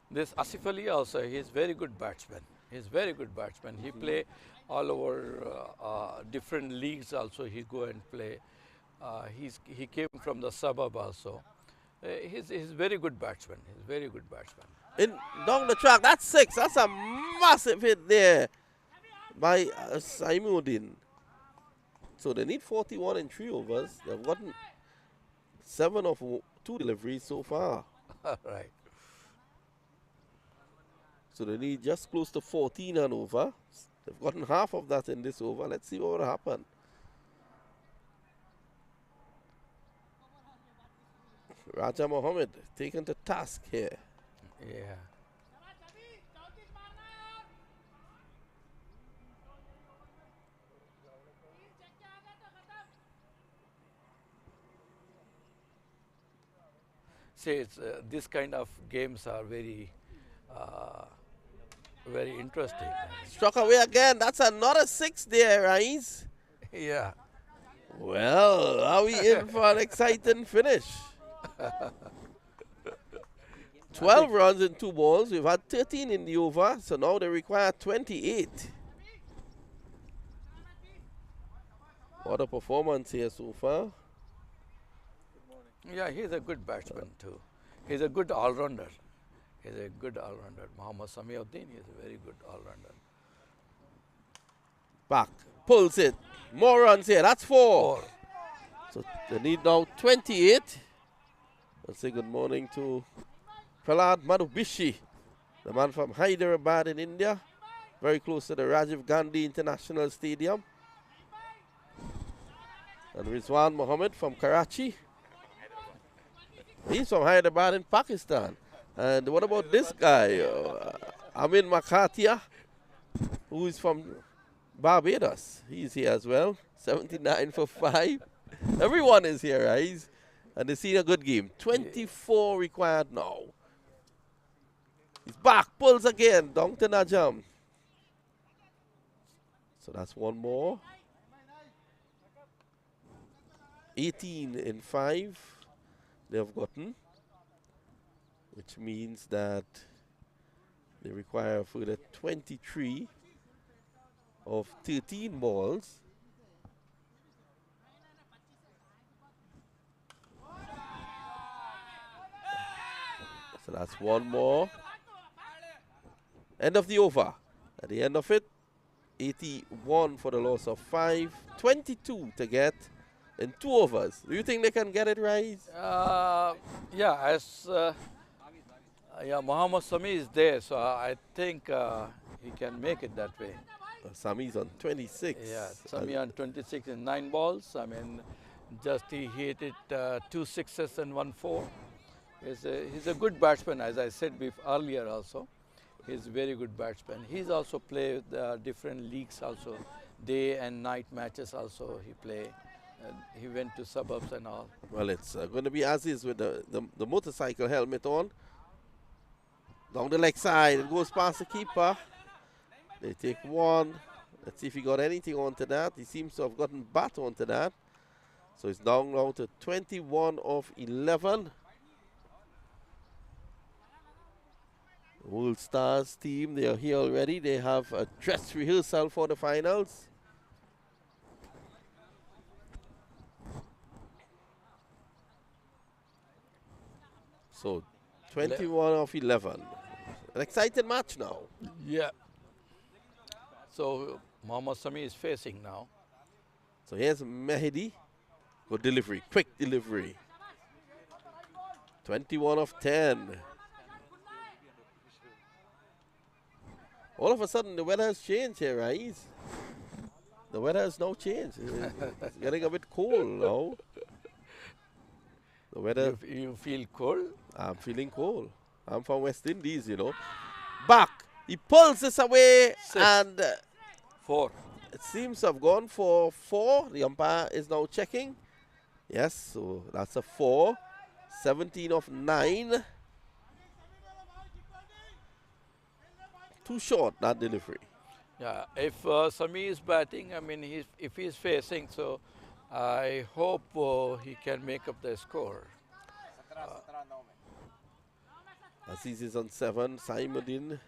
This Asif Ali also, he is very good batsman. He is very good batsman. He play all over different leagues also. He go and play. He came from the suburb also. He's very good batsman. He's very good batsman. In down the track, that's 6. That's a massive hit there by Saimuddin. So they need 41 in 3 overs. They've gotten 7 of 2 deliveries so far. Right. So they need just close to 14 and over. They've gotten half of that in this over. Let's see what will happen. Raja Mohammed taken to task here. Yeah. See, it's, this kind of games are very, very interesting. Struck away again. That's another 6 there, Rise. Yeah. Well, are we in for an exciting finish? 12 runs in 2 balls. We've had 13 in the over, so now they require 28. What a performance here so far. Yeah, he's a good batsman too. He's a good all-rounder. He's a good all-rounder. Mohammad Samiuddin is a very good all-rounder. Back, pulls it. More runs here. That's 4. So they need now 28. Let's say good morning to Prahlad Madhubishi, the man from Hyderabad in India, very close to the Rajiv Gandhi International Stadium. And Rizwan Mohammed from Karachi. He's from Hyderabad in Pakistan. And what about this guy, Amin Makatia, who is from Barbados? He's here as well, 79 for 5. Everyone is here, right? And they've seen a good game. 24 required now. He's back, pulls again, down to Najam. So that's 1 more. 18 in 5 they have gotten, which means that they require a further 23 of 13 balls. So that's 1 more. End of the over. At the end of it, 81 for the loss of 5, 22 to get in 2 overs. Do you think they can get it right? Yeah, as yeah, Mohammad Sami is there, so I think he can make it that way. Sami's on 26. Yeah, Sami on 26 in 9 balls. I mean, just he hit it 2 sixes and 1 4. He's a good batsman, as I said earlier also. He's a very good batsman. He's also played different leagues also. Day and night matches also he play. He went to suburbs and all. Well, it's going to be as is with the motorcycle helmet on. Down the leg side, it goes past the keeper. They take 1. Let's see if he got anything onto that. He seems to have gotten bat onto that. So it's down now to 21 of 11. World Stars team, they are here already. They have a dress rehearsal for the finals. So 21 of 11. An exciting match now. Yeah. So Mohammad Sami is facing now. So here's Mehdi. Good delivery, quick delivery. 21 of 10. All of a sudden, the weather has changed here, right? The weather has now changed. It's getting a bit cold now. The weather. You feel cold? I'm feeling cold. I'm from West Indies, you know. Back. He pulls this away 6. and 4. it seems to have gone for 4. The umpire is now checking. Yes, so that's a 4. 17 of 9. Too short, that delivery. Yeah, if Sami is batting, I mean, if he's facing, so I hope he can make up the score. Aziz is on 7, Saimuddin.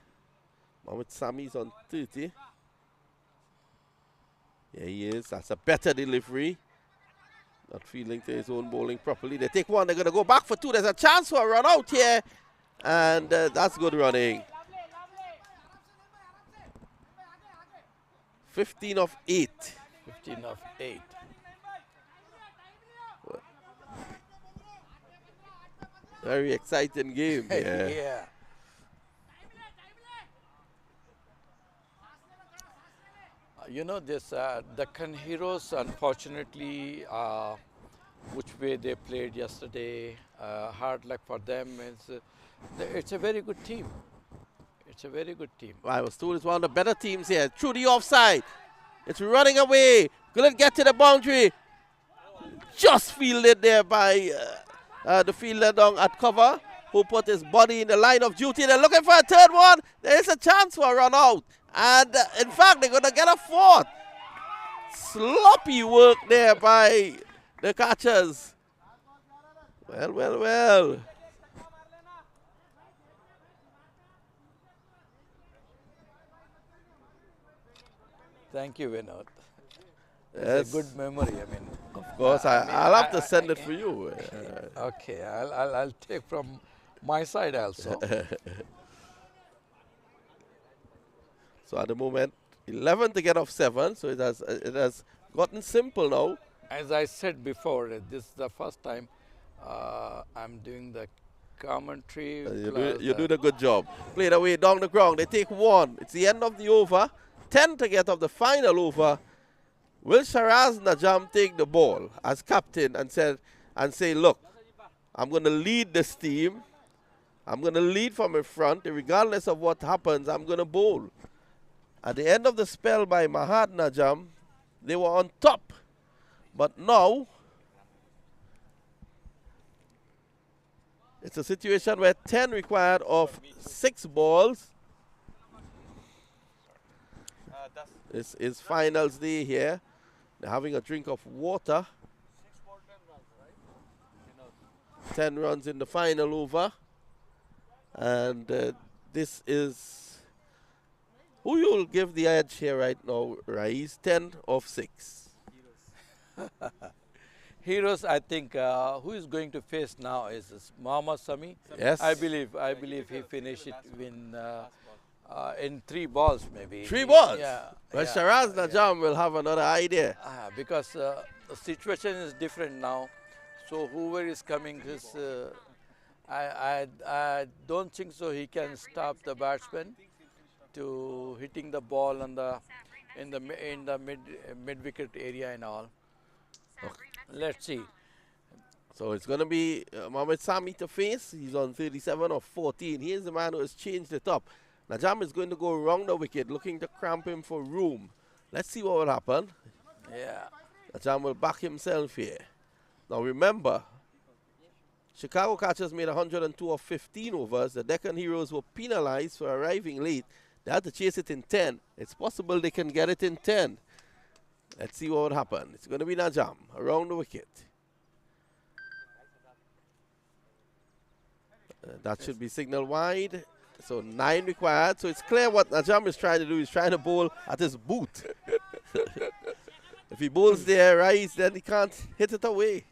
Mohammad Sami is on 30. Yeah, he is. That's a better delivery. Not feeling to his own bowling properly. They take 1, they're going to go back for 2. There's a chance for a run out here. And that's good running. 15 of 8. 15 of 8. Very exciting game. Yeah. Yeah. You know, this Deccan Heroes, unfortunately, which way they played yesterday, hard luck for them. It's a very good team. It's a very good team. I was told it's one of the better teams here. Through the offside. It's running away. Couldn't get to the boundary. Just fielded there by the fielder down at cover, who put his body in the line of duty. They're looking for a third one. There's a chance for a run out. And in fact, they're going to get a fourth. Sloppy work there by the catchers. Well, well, well. Thank you, Vinod. Yes. It's a good memory. I mean, of course, I'll have to send it for you. Okay, I'll take from my side also. So at the moment, 11 to get off 7. So it has gotten simple now. As I said before, this is the first time I'm doing the commentary. You do the good job. Played away down the ground. They take 1. It's the end of the over. 10 to get off the final over. Will Shiraz Najam take the ball as captain and say, look, I'm going to lead this team. I'm going to lead from in front. Regardless of what happens, I'm going to bowl. At the end of the spell by Shiraz Najam, they were on top. But now, it's a situation where 10 required of 6 balls. It's finals day here. They're having a drink of water. 10 runs in the final over. And this is... Who you'll give the edge here right now, Raiz? 10 of 6. Heroes, I think, who is going to face now is Mohammad Sami. Yes. I believe he finished it in 3 balls maybe. 3 balls? Yeah. Well, Shiraz Najam will have another idea. Because the situation is different now. So whoever is coming, I don't think so he can stop the batsman to hitting the ball on in the mid wicket area and all. Okay. Let's see. So it's going to be Mohammad Sami to face. He's on 37 of 14. Here's the man who has changed it up. Najam is going to go around the wicket, looking to cramp him for room. Let's see what will happen. Yeah. Najam will back himself here. Now remember, Chicago catchers made 102 of 15 overs. The Deccan Heroes were penalized for arriving late. They had to chase it in 10. It's possible they can get it in 10. Let's see what will happen. It's going to be Najam around the wicket. That should be signal wide. So 9 required. So it's clear what Najam is trying to do. He's trying to bowl at his boot. If he bowls there, right, then he can't hit it away.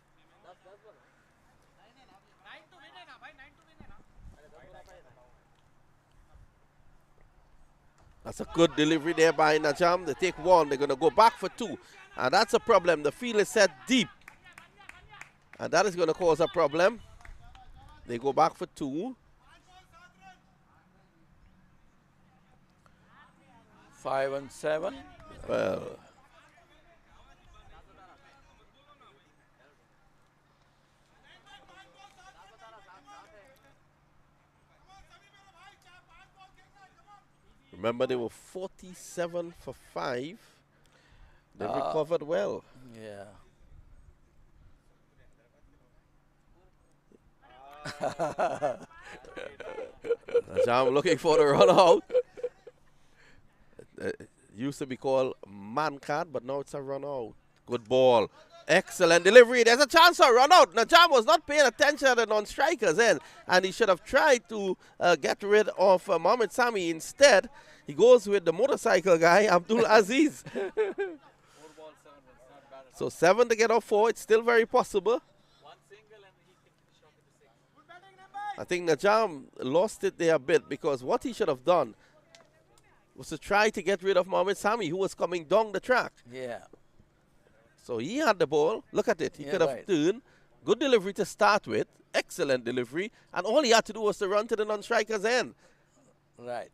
That's a good delivery there by Najam. They take 1. They're going to go back for 2. And that's a problem. The field is set deep. And that is going to cause a problem. They go back for 2. 5 and 7. Well. Remember, they were 47 for 5. They recovered well. Yeah. Najam looking for the run out. It used to be called man card, but now it's a run out. Good ball. Excellent delivery. There's a chance for a run out. Najam was not paying attention to the non-strikers end, and he should have tried to get rid of Mohammad Sami. Instead, he goes with the motorcycle guy, Abdul Aziz. 4 balls, 7 runs, not bad. So 7 to get off 4. It's still very possible. 1 single and he can shot it to 6. I think Najam lost it there a bit because what he should have done was to try to get rid of Mohammad Sami, who was coming down the track. Yeah. So he had the ball. Look at it. He could have turned, Good delivery to start with. Excellent delivery. And all he had to do was to run to the non-striker's end. Right.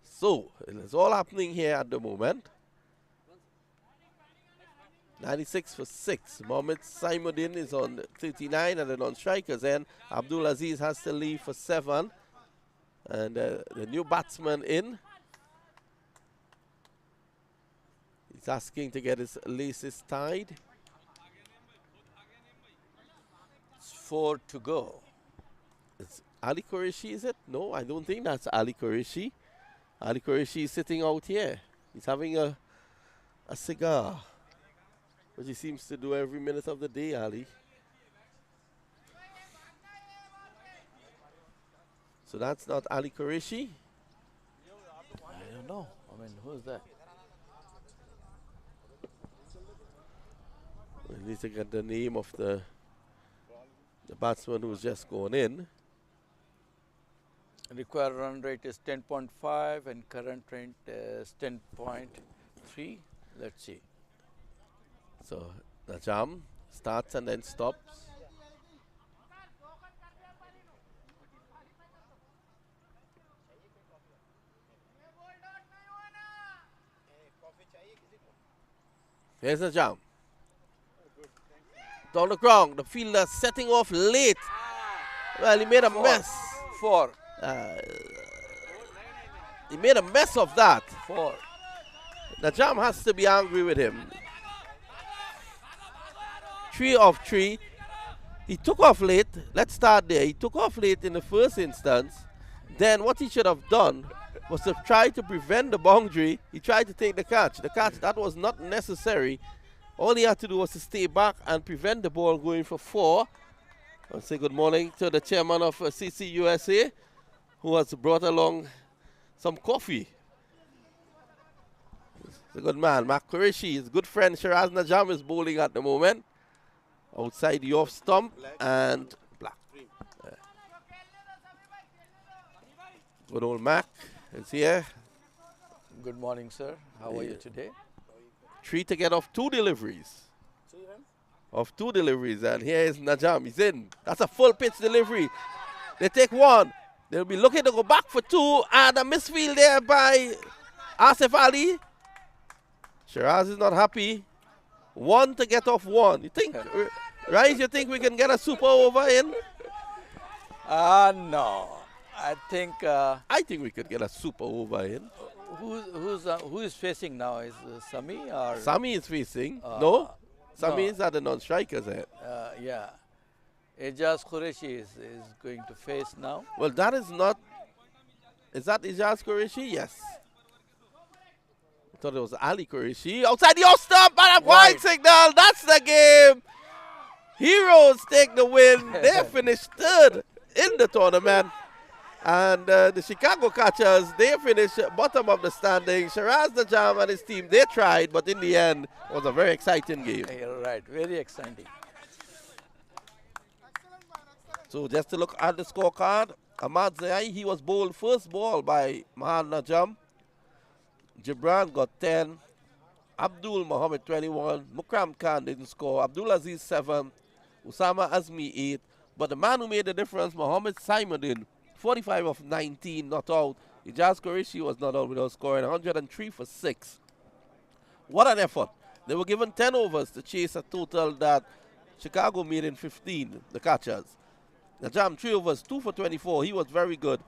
So, it's all happening here at the moment. 96 for 6. Mohammed Saimuddin is on 39 at the non-striker's end. Abdul Aziz has to leave for 7. And the new batsman in. He's asking to get his laces tied. It's 4 to go. It's Ali Qureshi, is it? No, I don't think that's Ali Qureshi. Ali Qureshi is sitting out here. He's having a cigar, which he seems to do every minute of the day, Ali. So that's not Ali Qureshi. I don't know. I mean, who is that? We need to get the name of the batsman who's just gone in. Required run rate is 10.5 and current rate is 10.3. Let's see. So Najam starts and then stops. Here's Najam. Down the ground, the fielder setting off late. Well, he made a mess. 4. He made a mess of that. 4. Najam has to be angry with him. 3 of 3. He took off late. Let's start there. He took off late in the first instance. Then what he should have done was to try to prevent the boundary. He tried to take the catch. The catch, that was not necessary. All he had to do was to stay back and prevent the ball going for 4. I'll say good morning to the chairman of CC USA, who has brought along some coffee. He's a good man. MAQ Qureshi, his good friend Shiraz Najam is bowling at the moment. Outside the off stump and black. Good old MAQ is here. Good morning, sir. How are you today? 3 to get off 2 deliveries. Of 2 deliveries, and here is Najam. He's in. That's a full pitch delivery. They take 1. They'll be looking to go back for 2, and a misfield there by Asif Ali. Shiraz is not happy. 1 to get off 1. You think, Rice, you think we can get a super over in? No. I think we could get a super over in. Who is facing now? Is Sami or Sami is facing? No. Sami is at the non-strikers head. Yeah. Ijaz Qureshi is going to face now. Well, that is not. Is that Ijaz Qureshi? Yes. I thought it was Ali Qureshi. Outside the off stump and a wide signal. That's the game. Heroes take the win. They finished 3rd in the tournament. And the Chicago Catchers, they finished bottom of the standings. Shiraz Najam and his team, they tried, but in the end, it was a very exciting game. You're right, very exciting. So just to look at the scorecard, Ahmad Zai, he was bowled first ball by Mahan Najam. Gibran got 10. Abdul Mohammed 21. Mukram Khan didn't score. Abdul Aziz 7. Usama Azmi 8. But the man who made the difference, Mohammed Saimuddin, 45 of 19 not out. Ijaz Qureshi was not out without scoring 103 for 6. What an effort. They were given 10 overs to chase a total that Chicago made in 15, the Catchers. Najam 3 overs, 2 for 24. He was very good.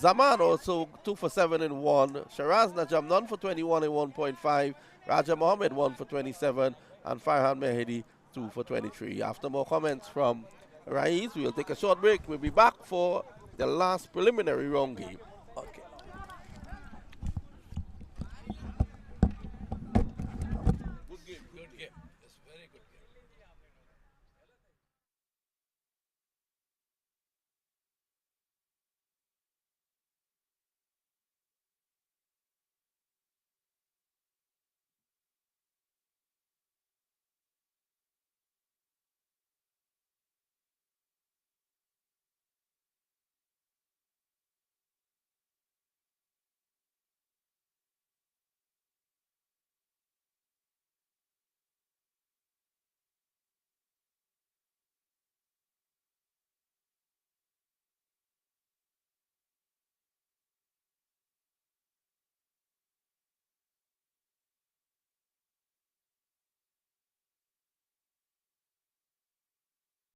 Zaman also 2 for 7 in 1. Shiraz Najam none for 21 in 1.5. Raja Mohammed 1 for 27. And Farhan Mehdi 2 for 23. After more comments from Raiz, we'll take a short break. We'll be back for the last preliminary round game.